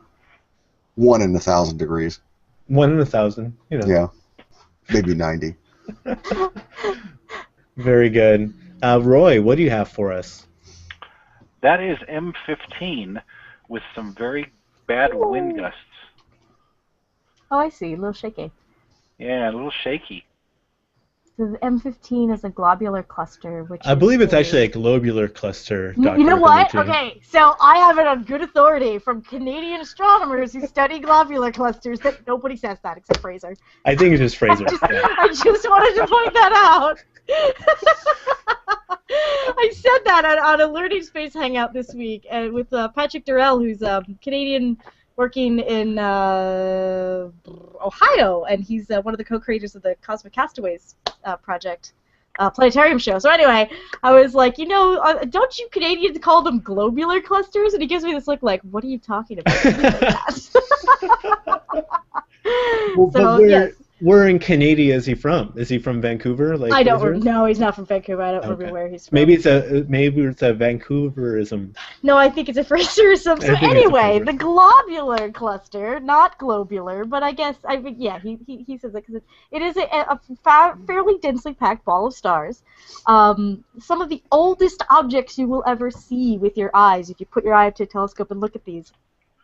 1 and 1,000 degrees. 1 in 1,000, Yeah, maybe 90. Very good. Roy, what do you have for us? That is M15 with some very bad wind gusts. Oh, I see. A little shaky. Yeah, a little shaky. So the M15 is a globular cluster, which I believe it's actually a globular cluster. You know what? Okay, so I have it on good authority from Canadian astronomers who study globular clusters that nobody says that except Fraser. I think it's just Fraser. I just wanted to point that out. I said that on a Learning Space Hangout this week with Patrick Durrell, who's Canadian working in Ohio, and he's one of the co-creators of the Cosmic Castaways project, planetarium show. So anyway, I was like, don't you Canadians call them globular clusters? And he gives me this look like, what are you talking about? Where in Canada is he from? Is he from Vancouver? I don't know. He's not from Vancouver. I don't remember where he's from. Maybe it's a Vancouverism. No, I think it's a Fraserism. So anyway, the globular cluster, not globular, but I guess he says it because it is a fairly densely packed ball of stars. Some of the oldest objects you will ever see with your eyes, if you put your eye up to a telescope and look at these.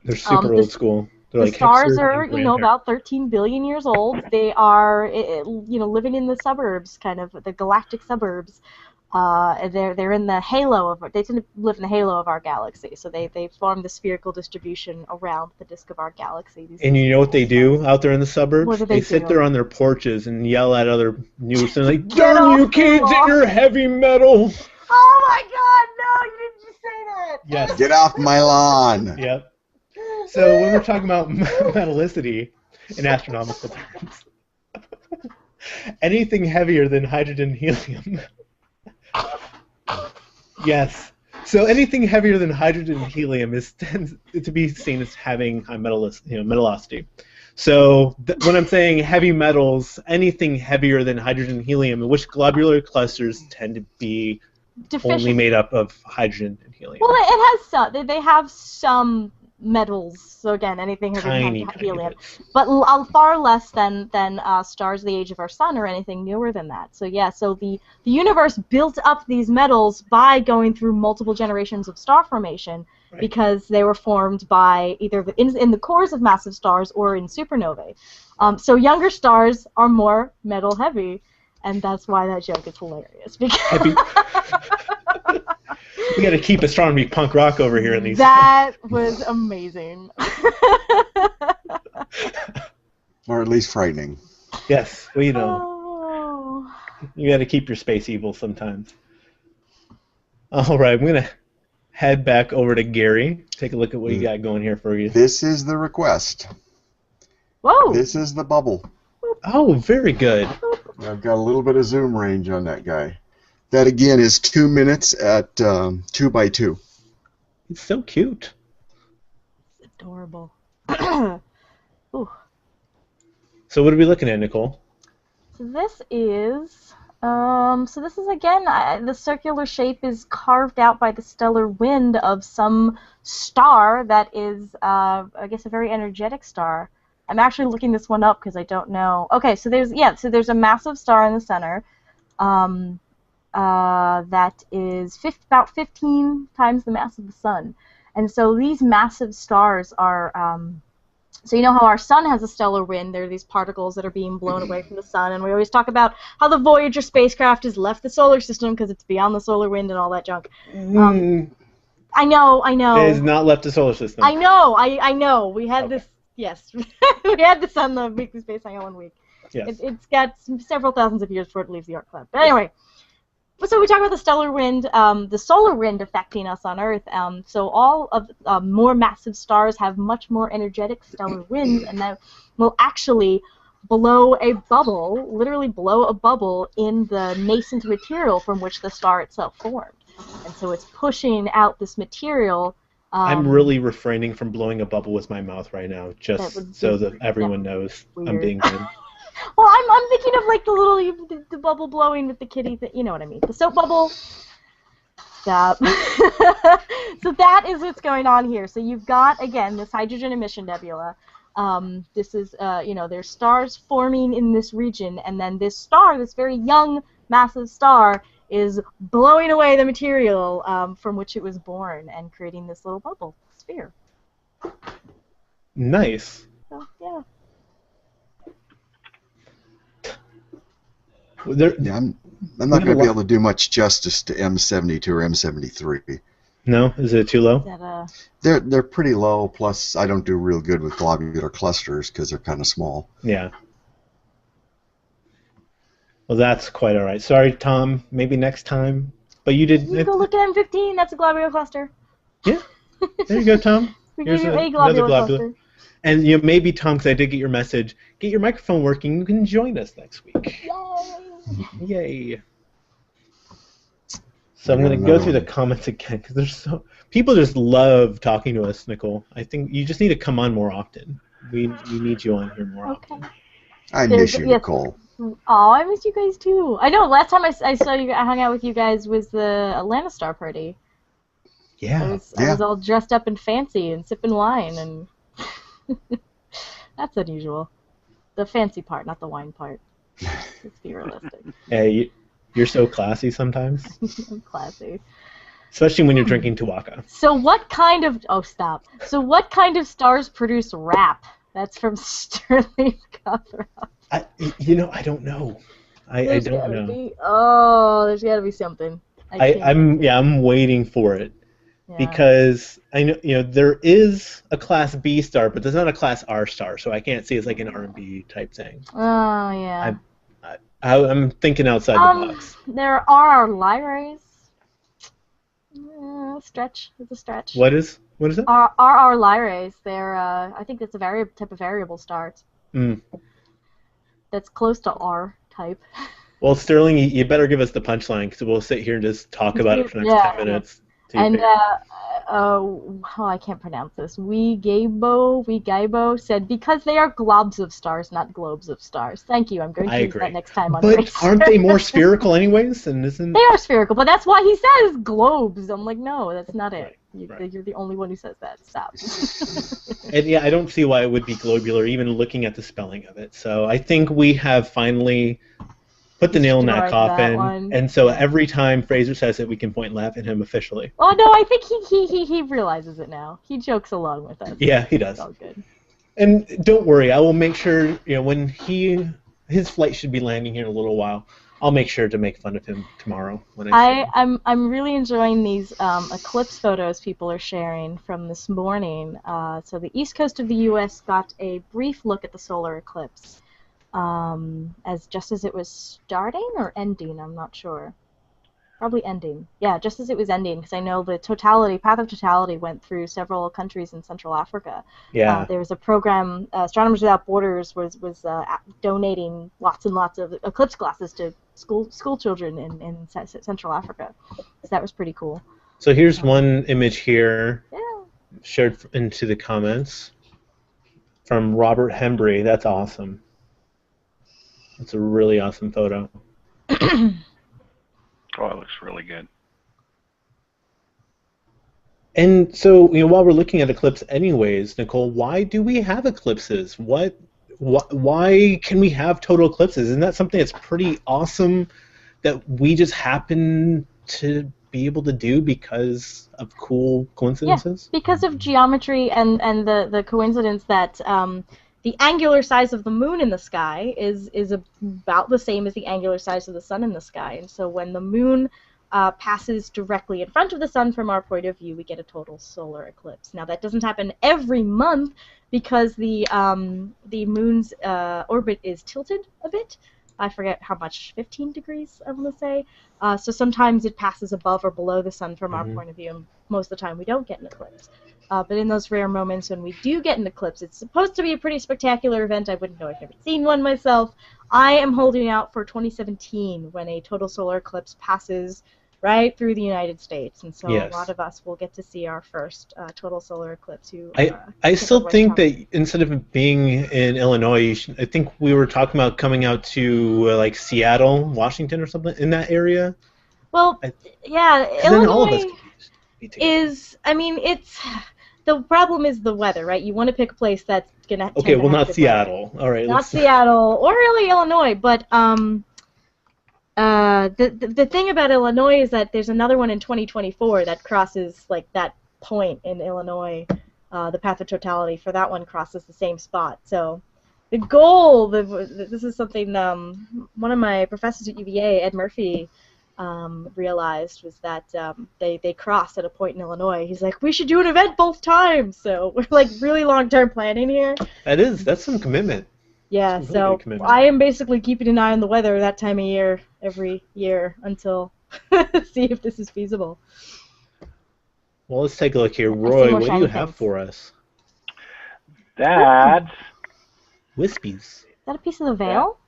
They're super old school. The stars are, about 13 billion years old. They are, living in the suburbs, kind of the galactic suburbs. They're in the halo of. They tend to live in the halo of our galaxy, so they form the spherical distribution around the disk of our galaxy. And you know what they do out there in the suburbs? What do they sit there on their porches and yell at other newsmen like, "Darn you kids and your heavy metal!" Oh my God! No, you didn't just say that. Yes. Get off my lawn. Yep. So when we're talking about metallicity in astronomical terms, anything heavier than hydrogen and helium. Yes. So anything heavier than hydrogen and helium tends to be seen as having high metallicity. So when I'm saying heavy metals, anything heavier than hydrogen and helium, in which globular clusters tend to be only made up of hydrogen and helium. Well, it has some. They have some metals, so again, anything heavier than helium, but far less than stars the age of our sun or anything newer than that. So yeah, so the universe built up these metals by going through multiple generations of star formation, because they were formed by either in the cores of massive stars or in supernovae. So younger stars are more metal heavy, and that's why that joke is hilarious. Because we got to keep astronomy punk rock over here in these. That was amazing. Or at least frightening. Yes, well, Oh. You got to keep your space evil sometimes. All right, I'm gonna head back over to Gary. Take a look at what you got going here for you. This is the request. Whoa! This is the bubble. Oh, very good. I've got a little bit of zoom range on that guy. That again is 2 minutes at 2 by 2. It's so cute. Adorable. Ooh. So what are we looking at, Nicole? So this is again, the circular shape is carved out by the stellar wind of some star that is, I guess, a very energetic star. I'm actually looking this one up because I don't know. Okay, so there's a massive star in the center that is about 15 times the mass of the sun. And so these massive stars are, so you know how our sun has a stellar wind, there are these particles that are being blown away from the sun, and we always talk about how the Voyager spacecraft has left the solar system because it's beyond the solar wind and all that junk. I know. It has not left the solar system. I know. We had this, yes. We had this on the weekly space hangout 1 week. Yes. It's got several thousands of years before it leaves the Oort cloud. But anyway, so we talk about the stellar wind, the solar wind affecting us on Earth. So all of more massive stars have much more energetic stellar winds, and that will actually blow a bubble, literally blow a bubble in the nascent material from which the star itself formed. And so it's pushing out this material. I'm really refraining from blowing a bubble with my mouth right now, just so that everyone knows weird. I'm being good. Well, I'm thinking of like the bubble blowing with the kitty, you know what I mean. The soap bubble. Stop. So that is what's going on here. So you've got, again, this hydrogen emission nebula. This is, there's stars forming in this region, and then this star, this very young, massive star, is blowing away the material from which it was born and creating this little bubble sphere. Nice. So, yeah. I'm not going to be able to do much justice to M72 or M73. No? Is it too low? They're pretty low, plus I don't do real good with globular clusters because they're kind of small. Yeah. Well, that's quite all right. Sorry, Tom. Maybe next time. But you did... You go look at M15. That's a globular cluster. Yeah. There you go, Tom. Here's a globular cluster. And maybe, Tom, because I did get your message, get your microphone working. You can join us next week. Yay. So I'm going to go through the comments again, because there's people just love talking to us, Nicole. I think you just need to come on more often. We need you on here more often. I miss you, Nicole. Oh, I miss you guys too. I know. Last time I saw you, I hung out with you guys was the Atlanta Star Party. Yeah. I was all dressed up and fancy and sipping wine, and that's unusual. The fancy part, not the wine part. Let's be realistic. Hey, you're so classy sometimes. I'm classy. Especially when you're drinking Tuaca. So what kind of... Oh, stop. So what kind of stars produce rap? That's from Sterling Cothrop. I don't know. I don't know. There's got to be something. I'm waiting for it. Yeah. Because I know there is a Class B star, but there's not a Class R star, so I can't see it's like an R&B type thing. Oh yeah. I'm thinking outside the box. There are Lyrays. Stretch. It's a stretch. What is it? RR Lyrays. They're I think that's a type of variable star. That's close to R type. Well, Sterling, you better give us the punchline, because we'll sit here and just talk about it for the next 10 minutes. And I can't pronounce this. Gaibo said, because they are globs of stars, not globes of stars. Thank you. I'm going to use that next time on But aren't they more spherical anyways? And isn't... They are spherical, but that's why he says globes. I'm like, no, that's not it. You're the only one who says that. Stop. And yeah, I don't see why it would be globular, even looking at the spelling of it. So I think we have finally put the nail in that coffin, and so every time Fraser says it, we can point and laugh at him officially. Oh no, I think he realizes it now. He jokes along with us. Yeah, he does. It's all good. And don't worry, I will make sure. When his flight should be landing here in a little while, I'll make sure to make fun of him tomorrow when I see him. I'm really enjoying these eclipse photos people are sharing from this morning. So the east coast of the U.S. got a brief look at the solar eclipse. as just as it was starting or ending. I'm not sure. Probably ending. Yeah, just as it was ending, because I know the path of totality went through several countries in Central Africa. Yeah. There was a program, Astronomers Without Borders was donating lots and lots of eclipse glasses to school children in Central Africa. So that was pretty cool. So here's one image here, Yeah. shared into the comments from Robert Hembry. That's awesome. That's a really awesome photo. Oh, it looks really good. And so, while we're looking at eclipse anyways, Nicole, why do we have eclipses? Why can we have total eclipses? Isn't that something that's pretty awesome that we just happen to be able to do because of cool coincidences? Yeah, because of geometry and the coincidence that the angular size of the moon in the sky is about the same as the angular size of the sun in the sky. And so when the moon passes directly in front of the sun from our point of view, we get a total solar eclipse. Now, that doesn't happen every month because the moon's orbit is tilted a bit. I forget how much, 15 degrees, I'm going to say. So sometimes it passes above or below the sun from our point of view, and most of the time we don't get an eclipse. But in those rare moments when we do get an eclipse, it's supposed to be a pretty spectacular event. I wouldn't know. I've never seen one myself. I am holding out for 2017 when a total solar eclipse passes right through the United States. And so Yes. a lot of us will get to see our first total solar eclipse. I still think that instead of being in Illinois, I think we were talking about coming out to like Seattle, Washington or something in that area. Well, yeah, Then all of us Illinois could be together. the problem is the weather, right? You want to pick a place that's going to Okay, well, not Seattle. All right. Not Seattle, or really Illinois, but the thing about Illinois is that there's another one in 2024 that crosses like that point in Illinois. The path of totality for that one crosses the same spot. So the goal, this is something one of my professors at UVA, Ed Murphy, realized was that they crossed at a point in Illinois. He's like, we should do an event both times. So we're like really long-term planning here. That's some commitment. Yeah, Really so good commitment. I am basically keeping an eye on the weather that time of year every year until see if this is feasible. Well, let's take a look here. I see Roy, more what do shiny you have things. for us? That's Wispies. Is that a piece of the veil?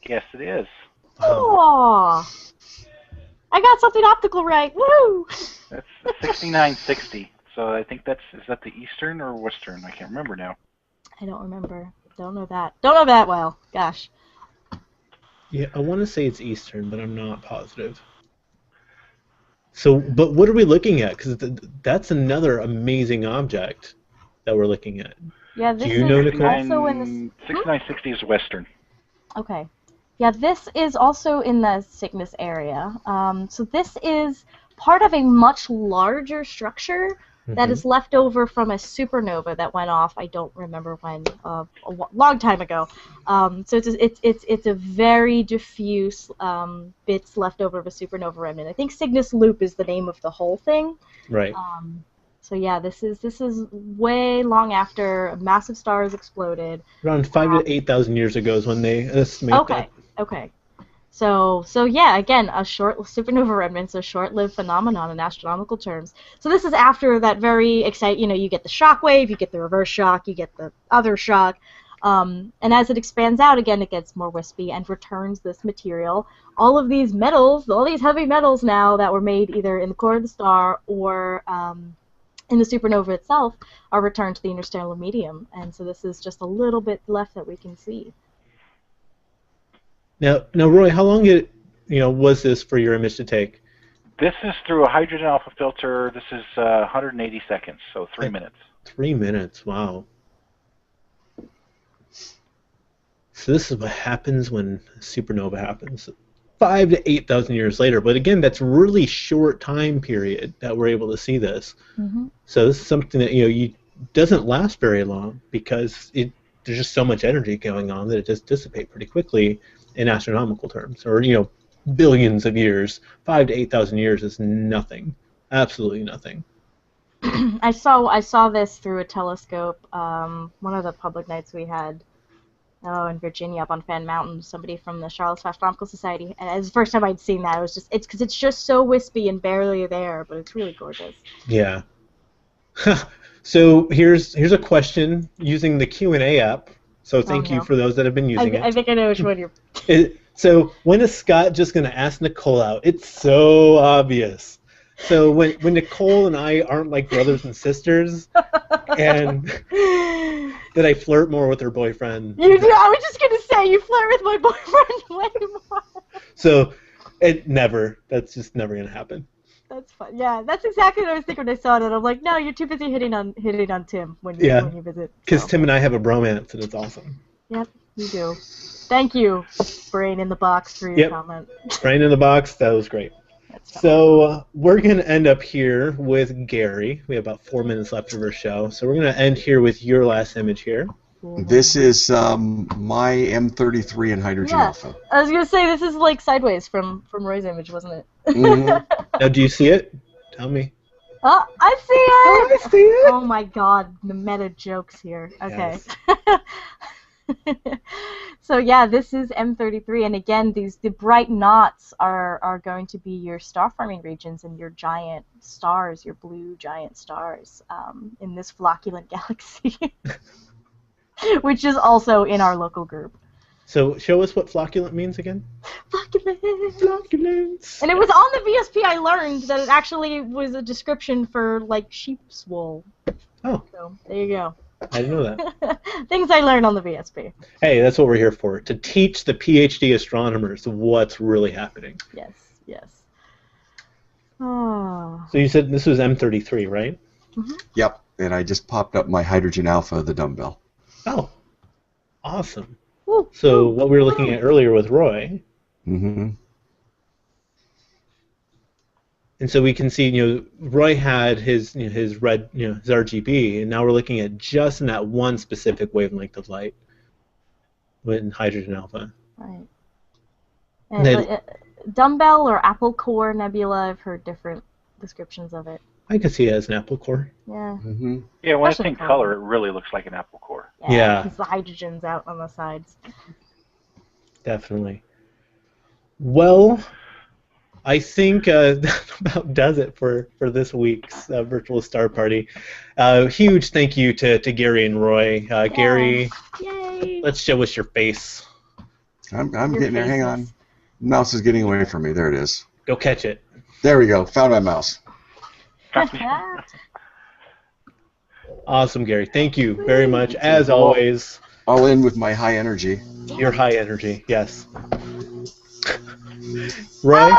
yes, it is. Oh, I got something optical right. Woo! That's 6960. So I think is that the eastern or western? I can't remember now. I don't remember. Don't know that. Don't know that well. Gosh. Yeah, I want to say it's Eastern, but I'm not positive. So, but what are we looking at? Because that's another amazing object that we're looking at. Yeah, this Do you is know, Nicole? also in the... 6960 is western. Okay. Yeah, this is also in the Cygnus area. So this is part of a much larger structure that is left over from a supernova that went off. I don't remember when, a long time ago. So it's a very diffuse bits left over of a supernova remnant. I think Cygnus Loop is the name of the whole thing. Right. So yeah, this is way long after a massive star has exploded. Around 5,000 to 8,000 years ago is when they estimate that. Okay. So yeah, again, a short supernova remnant's a short-lived phenomenon in astronomical terms. So this is after that very exciting, you get the shock wave, you get the reverse shock, you get the other shock, and as it expands out again, it gets more wispy and returns this material. All of these metals, all these heavy metals now that were made either in the core of the star or in the supernova itself are returned to the interstellar medium, and so this is just a little bit left that we can see. Now, Roy, how long was this for your image to take? This is through a hydrogen alpha filter. This is 180 seconds, so 3 minutes. 3 minutes, wow. So this is what happens when a supernova happens. 5,000 to 8,000 years later, but again, that's a really short time period that we're able to see this. So this is something that doesn't last very long because there's just so much energy going on that it just dissipates pretty quickly in astronomical terms, or billions of years. 5,000 to 8,000 years is nothing, absolutely nothing. I saw this through a telescope. One of the public nights we had Oh, in Virginia, up on Fan Mountain, somebody from the Charlottesville Astronomical Society, and it was the first time I'd seen that. It was just, it's because it's just so wispy and barely there, but it's really gorgeous. Yeah. So here's a question using the Q&A app. So thank you for those that have been using it. I think I know which one you're... So when is Scott just going to ask Nicole out? It's so obvious. So when Nicole and I aren't like brothers and sisters, and that I flirt more with her boyfriend. I was just going to say, you flirt with my boyfriend way more. So that's just never going to happen. That's fun. Yeah, that's exactly what I was thinking when I saw it. And I'm like, no, you're too busy hitting on Tim when you visit. Because Tim and I have a bromance, and it's awesome. Yep, you do. Thank you, Brain in the Box, for your comment. Brain in the Box, that was great. So we're going to end up here with Gary. We have about 4 minutes left of our show. So we're going to end here with your last image here. This is my M33 in hydrogen alpha. I was going to say, this is like sideways from Roy's image, wasn't it? Mm-hmm. Now, do you see it? Tell me. Oh, I see it! Oh, I see it! Oh my god, the meta jokes here. Okay. Yes. So yeah, this is M33, and again, the bright knots are going to be your star forming regions and your giant stars, your blue giant stars, in this flocculent galaxy, which is also in our local group. So show us what flocculent means again. Flocculent. Flocculence. And it was on the VSP I learned that it actually was a description for like sheep's wool. Oh. So there you go. I didn't know that. Things I learned on the VSP. Hey, that's what we're here for, to teach the PhD astronomers what's really happening. Yes, yes. Oh. So you said this was M33, right? Mm-hmm. Yep, and I just popped up my hydrogen alpha, the dumbbell. Oh, awesome. Ooh, so what we were looking at earlier with Roy. Mm-hmm. And so we can see, Roy had his red, his RGB, and now we're looking at just in that one specific wavelength of light with hydrogen alpha. Right. And dumbbell or apple core nebula, I've heard different descriptions of it. I could see it as an apple core. Yeah. Mm-hmm. Yeah, when it's in color, it really looks like an apple core. Yeah. Because the hydrogen's out on the sides. Definitely. Well, I think that about does it for this week's virtual star party. Huge thank you to Gary and Roy. Gary, yay! Let's show us your face. I'm getting there. Hang on. Mouse is getting away from me. There it is. Go catch it. There we go. Found my mouse. Awesome, Gary. Thank you very much. As always. I'll end with my high energy. Your high energy, yes. Roy?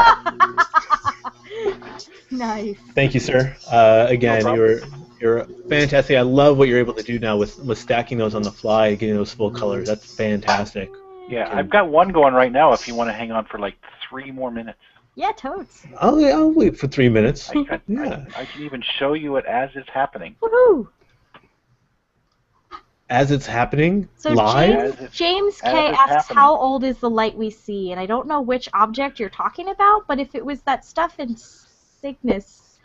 Nice. Thank you, sir. Again, you're fantastic. I love what you're able to do now with stacking those on the fly, getting those full colors. That's fantastic. Yeah, I've got one going right now if you want to hang on for like 3 more minutes. Yeah, totes. I'll wait for 3 minutes. I can even show you it as it's happening. Woohoo! As it's happening? So live? James K asks, how old is the light we see? And I don't know which object you're talking about, but if it was that stuff in Cygnus,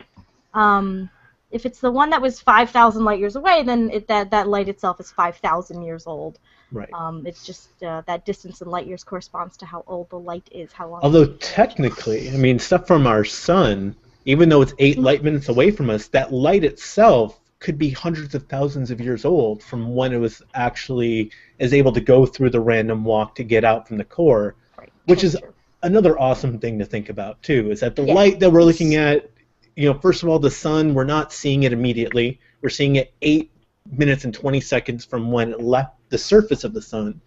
if it's the one that was 5,000 light years away, then that light itself is 5,000 years old. Right. It's just that distance in light years corresponds to how old the light is, how long. Although technically, I mean, stuff from our sun, even though it's 8 light minutes away from us, that light itself could be hundreds of thousands of years old from when it was actually able to go through the random walk to get out from the core, right. Which is another awesome thing to think about too, is that the light that we're looking at, first of all, the sun, we're not seeing it immediately. We're seeing it 8 minutes and 20 seconds from when it left the surface of the sun.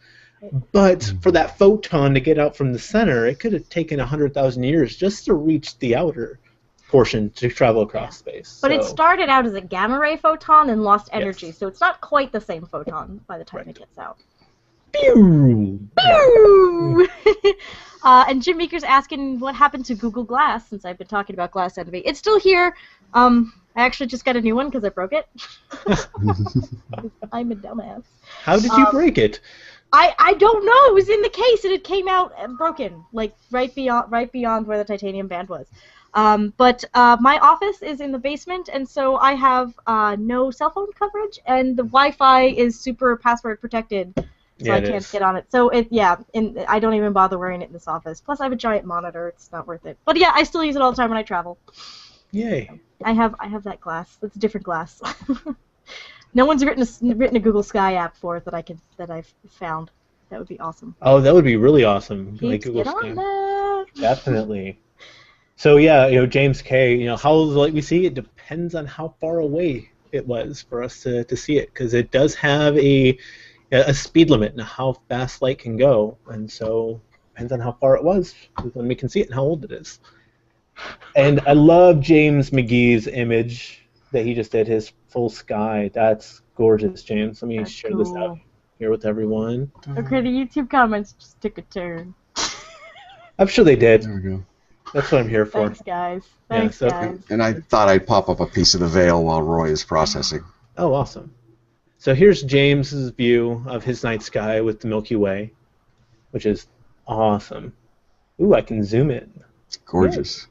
But for that photon to get out from the center, it could have taken 100,000 years just to reach the outer portion to travel across space. But it started out as a gamma ray photon and lost energy, Yes. so it's not quite the same photon by the time it gets out. Pew! Pew! And Jim Meeker's asking what happened to Google Glass, since I've been talking about Glass Envy. It's still here. I actually just got a new one because I broke it. I'm a dumbass. How did you break it? I don't know. It was in the case and it came out broken, like right beyond where the titanium band was. But my office is in the basement, and so I have no cell phone coverage, and the Wi-Fi is super password protected. so Yeah, I it can't is. get on it. So and I don't even bother wearing it in this office. Plus, I have a giant monitor. It's not worth it. But yeah, I still use it all the time when I travel. Yay. I have that glass. It's a different glass. No one's written a Google Sky app for it that I've found. That would be awesome. Oh, that would be really awesome. Like Peeps, Google get on Scan. that. Definitely. So yeah, James K. How the light we see it depends on how far away it was for us to see it, because it does have a speed limit and how fast light can go, and so depends on how far it was when we can see it and how old it is. And I love James McGee's image that he just did, his full sky. That's gorgeous, James. Let me That's share this out cool. here with everyone. Okay, the YouTube comments just took a turn. I'm sure they did. There we go. That's what I'm here for. Thanks, guys. Yeah, Thanks, so- guys. And I thought I'd pop up a piece of the veil while Roy is processing. Oh, awesome. So here's James's view of his night sky with the Milky Way, which is awesome. Ooh, I can zoom in. It's gorgeous.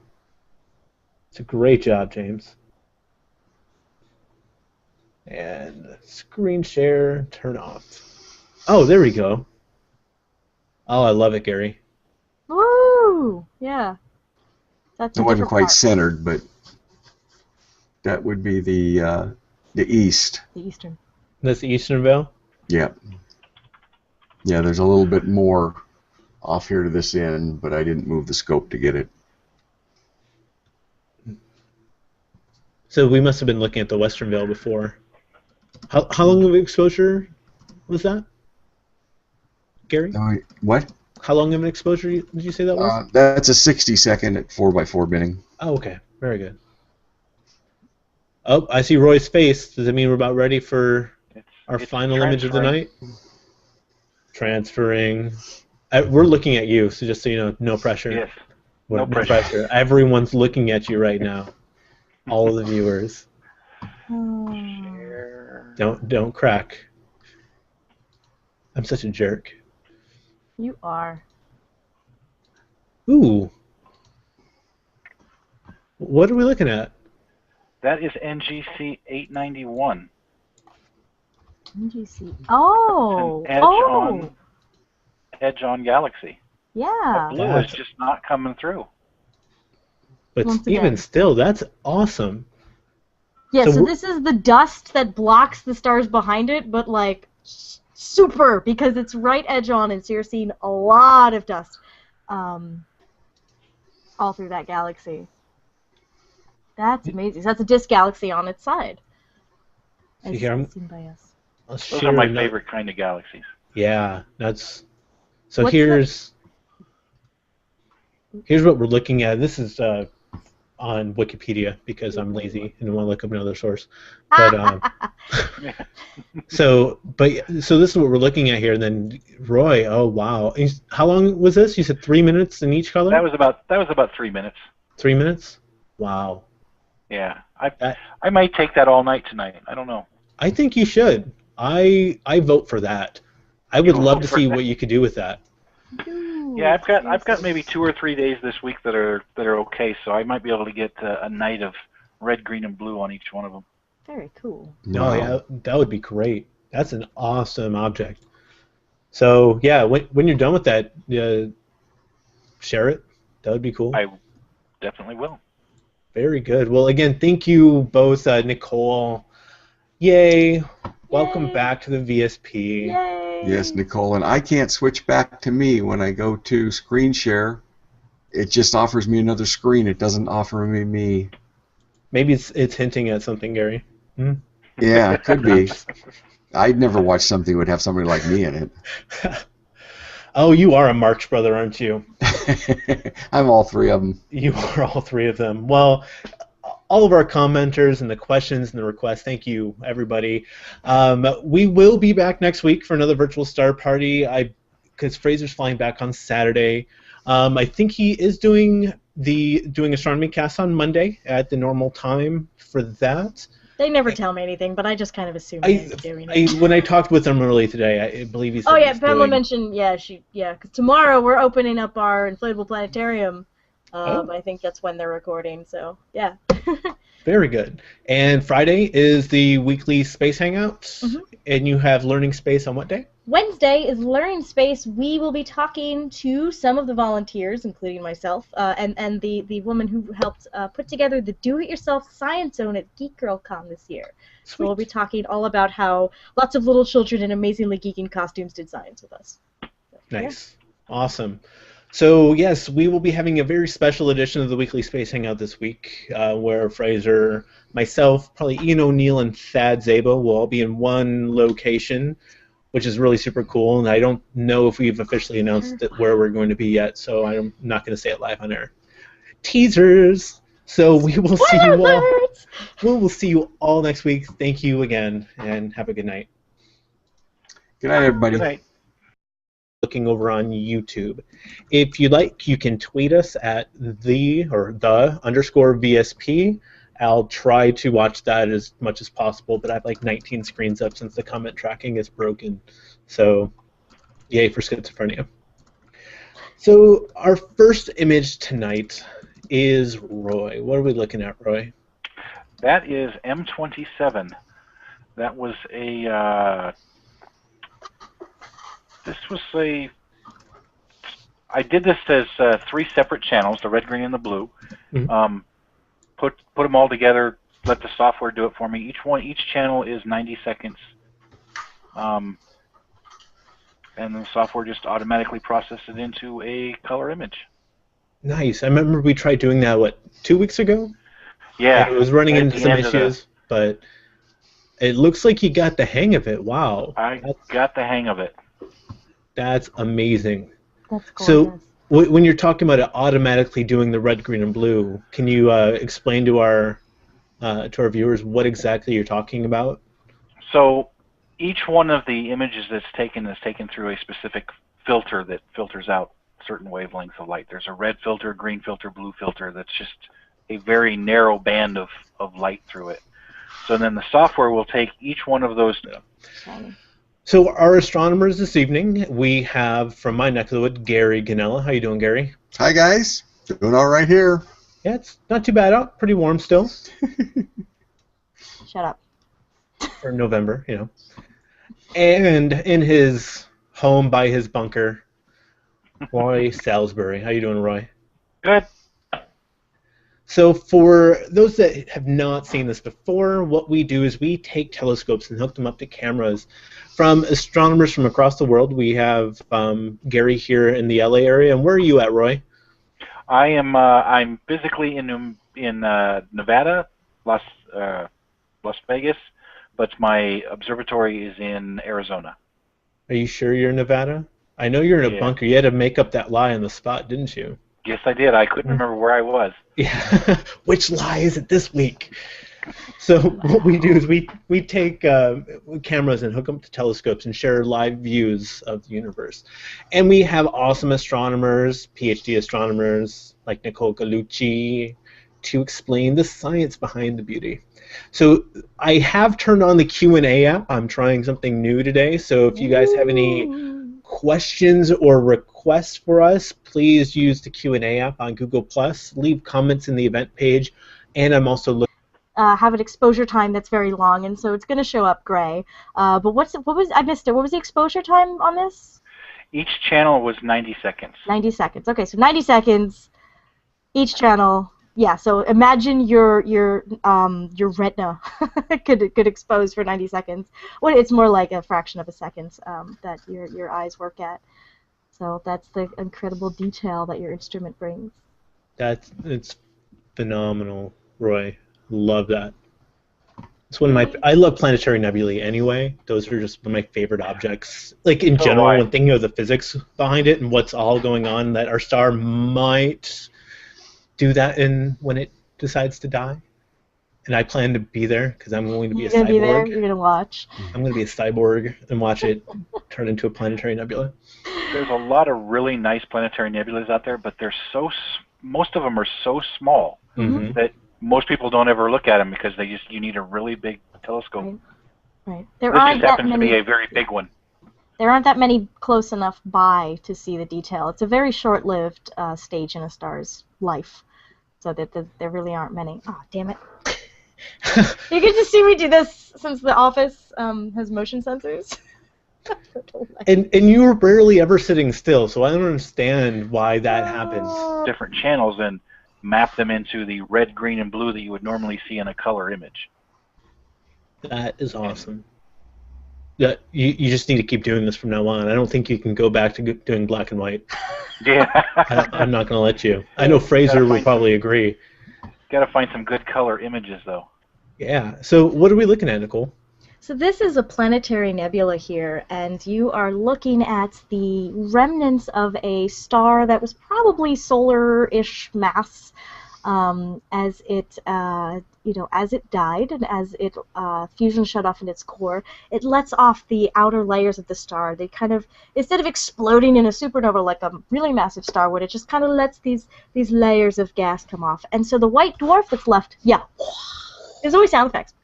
It's a great job, James. And screen share, turn off. Oh, there we go. Oh, I love it, Gary. Woo! Yeah. That's It a wasn't different quite part. centered, but that would be the east. The Eastern. That's the Eastern Veil. Yeah. Yeah, there's a little bit more off here to this end, but I didn't move the scope to get it. So we must have been looking at the Western Veil before. How long of exposure was that, Gary? What? How long of an exposure did you say that was? That's a 60-second at 4x4 binning. Oh, okay. Very good. Oh, I see Roy's face. Does it mean we're about ready for our It's final image of the transferring. night? Transferring. We're looking at you, so just so you know, no pressure. Yes. No No pressure. pressure. Everyone's looking at you right now. All of the viewers. Share. Don't crack. I'm such a jerk. You are. Ooh. What are we looking at? That is NGC 891. NGC. Oh. It's an Oh. edge on Galaxy. Yeah. Blue is just not coming through. But Once even again. still, that's awesome. Yeah, So so we're- this is the dust that blocks the stars behind it, but like super, because it's right edge on, and so you're seeing a lot of dust all through that galaxy. That's amazing. So that's a disk galaxy on its side. See here, I'm- seen by us. I'll Those share are my another- favorite kind of galaxies. Yeah, that's. So What's here's what we're looking at. This is on Wikipedia because I'm lazy and want to look up another source. But so this is what we're looking at here. And then Roy, oh wow, how long was this? You said 3 minutes in each color. That was about 3 minutes. 3 minutes. Wow. Yeah, That- I might take that all night tonight. I don't know. I think you should. I vote for that. I would You love vote to for see that? what you could do with that. Yeah, I've got maybe 2 or 3 days this week that are okay, so I might be able to get a night of red, green, and blue on each one of them. Very cool. No, yeah, that would be great. That's an awesome object. So yeah, when you're done with that, share it. That would be cool. I definitely will. Very good. Well, again, thank you both, Nicole. Yay! Welcome Yay. back to the VSP. Yay! Yes, Nicole, and I can't switch back to me when I go to screen share. It just offers me another screen. It doesn't offer me. Maybe it's hinting at something, Gary. Hmm? Yeah, it could be. I'd never watch something that would have somebody like me in it. Oh, you are a Marx brother, aren't you? I'm all three of them. You are all three of them. Well, all of our commenters and the questions and the requests, thank you, everybody. We will be back next week for another virtual star party. Because Fraser's flying back on Saturday. I think he is doing astronomy cast on Monday at the normal time for that. They never tell me anything, but I just kind of assume they're doing it. When I talked with him early today, I believe he said Oh yeah, he's Pamela doing- mentioned because tomorrow we're opening up our inflatable planetarium. I think that's when they're recording. So yeah. Very good. And Friday is the weekly space hangouts, and you have learning space on what day? Wednesday is Learning Space. We will be talking to some of the volunteers, including myself, and the woman who helped put together the Do-It-Yourself Science Zone at Geek Girl Con this year. Sweet. So we'll be talking all about how lots of little children in amazingly geeky costumes did science with us. Nice. Yeah. Awesome. So, yes, we will be having a very special edition of the Weekly Space Hangout this week, where Fraser, myself, probably Ian O'Neill, and Thad Zabo will all be in one location, which is really super cool. And I don't know if we've officially announced where we're going to be yet, so I'm not going to say it live on air. Teasers! So we will see you all. We will see you all next week. Thank you again, and have a good night. Good night, everybody. Good night. Looking over on YouTube. If you like, you can tweet us at the_VSP. I'll try to watch that as much as possible, but I have like 19 screens up since the comment tracking is broken. So, yay for schizophrenia. So, our first image tonight is Roy. What are we looking at, Roy? That is M27. That was a... I did this as 3 separate channels, the red, green, and the blue. Put them all together, let the software do it for me. Each channel is 90 seconds. And the software just automatically processed it into a color image. Nice. I remember we tried doing that, 2 weeks ago? Yeah. And it was running into some issues, but it looks like you got the hang of it. Wow. I got the hang of it. That's amazing. That's gorgeous. So when you're talking about it automatically doing the red, green, and blue, can you explain to our viewers what exactly you're talking about? So each one of the images that's taken is taken through a specific filter that filters out certain wavelengths of light. There's a red filter, green filter, blue filter that's just a very narrow band of light through it. So then the software will take each one of those. So our astronomers this evening, we have from my neck of the wood, Gary Ganella. How you doing, Gary? Hi, guys. Doing all right here. Yeah, it's not too bad out. Pretty warm still. Shut up. For November, you know. And in his home by his bunker, Roy Salisbury. How you doing, Roy? Good. So for those that have not seen this before, what we do is we take telescopes and hook them up to cameras from astronomers from across the world. We have Gary here in the LA area. And where are you at, Roy? I'm physically in Nevada, Las Vegas, but my observatory is in Arizona. Are you sure you're in Nevada? I know you're in a bunker. You had to make up that lie on the spot, didn't you? Yes, I did. I couldn't remember where I was. Yeah. Which lie is it this week? So what we do is we take cameras and hook them to telescopes and share live views of the universe. And we have awesome astronomers, PhD astronomers like Nicole Gallucci, to explain the science behind the beauty. So I have turned on the Q&A app. I'm trying something new today. So if you guys have any questions or requests for us, please use the Q&A app on Google+. Leave comments in the event page. And I'm also looking have an exposure time that's very long, and so it's going to show up gray. But I missed it. What was the exposure time on this? Each channel was 90 seconds. 90 seconds. Okay, so 90 seconds, each channel. Yeah, so imagine your retina could expose for 90 seconds. Well, it's more like a fraction of a second that your eyes work at. So that's the incredible detail that your instrument brings. It's phenomenal, Roy. Love that. It's one of my. I love planetary nebulae anyway. Those are just one of my favorite objects. Like in general, when thinking of the physics behind it and what's all going on, that our star might do that when it decides to die. And I plan to be there because I'm going to be a cyborg. You're going to be there? You're going to watch? I'm going to be a cyborg and watch it turn into a planetary nebula. There's a lot of really nice planetary nebulas out there, but they're most of them are so small that most people don't ever look at them because you need a really big telescope. Right. This just happens to be a very big one. There aren't that many close enough by to see the detail. It's a very short-lived stage in a star's life, so that there really aren't many. Oh, damn it. You get to see me do this since the office has motion sensors. And you were rarely ever sitting still, so I don't understand why that happens. Different channels and map them into the red, green, and blue that you would normally see in a color image. That is awesome. Yeah, you just need to keep doing this from now on. I don't think you can go back to doing black and white. Yeah. I'm not going to let you. I know Fraser will probably agree. Got to find some good color images, though. Yeah. So what are we looking at, Nicole? So this is a planetary nebula here, and you are looking at the remnants of a star that was probably solar-ish mass as it, as it died and as it fusion shut off in its core. It lets off the outer layers of the star. They kind of, instead of exploding in a supernova like a really massive star would, it just kind of lets these layers of gas come off. And so the white dwarf that's left, there's always sound effects.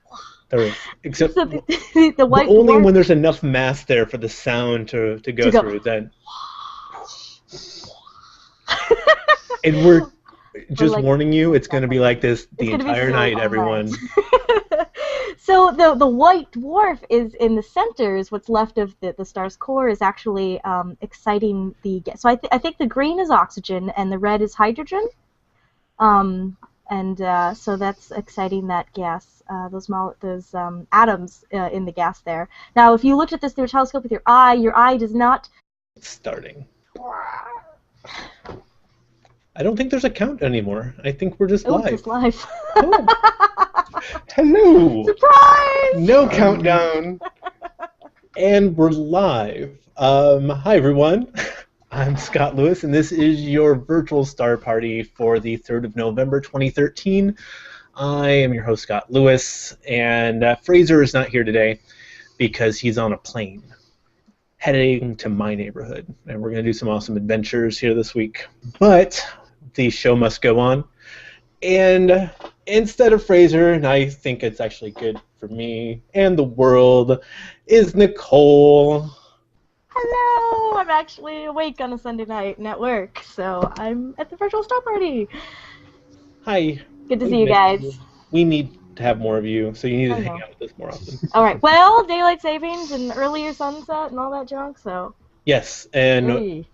There is. Except so the white only dwarf, when there's enough mass there for the sound to go through. Then. And we're just warning you, it's going to be like this the entire night, everyone. So the white dwarf is in the center, is what's left of the star's core, is actually exciting the gas. So I think the green is oxygen and the red is hydrogen. So that's exciting that gas, those atoms in the gas there. Now, if you looked at this through a telescope with your eye does not... It's starting. I don't think there's a count anymore. I think we're just live. It's just live. Oh. Hello! Surprise! No countdown! And we're live. Hi, everyone. I'm Scott Lewis, and this is your virtual star party for the 3rd of November, 2013. I am your host, Scott Lewis, and Fraser is not here today because he's on a plane heading to my neighborhood, and we're going to do some awesome adventures here this week. But the show must go on, and instead of Fraser, and I think it's actually good for me and the world, is Nicole. Hello! I'm actually awake on a Sunday night and at work, so I'm at the virtual star party. Hi. Good to see you guys. We need to have more of you, so you need to hang out with us more often. All right. Well, daylight savings and earlier sunset and all that junk, so. Yes, and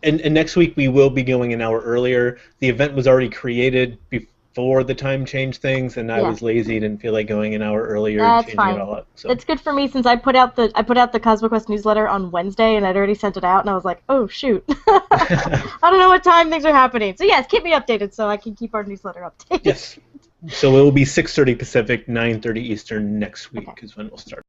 next week we will be going an hour earlier. The event was already created before the time change things, and I was lazy, didn't feel like going an hour earlier and changing it all up. So. It's good for me since I put out the CosmoQuest newsletter on Wednesday, and I'd already sent it out, and I was like, oh shoot, I don't know what time things are happening. So yes, keep me updated so I can keep our newsletter updated. Yes. So it will be 6:30 Pacific, 9:30 Eastern next week is when we'll start.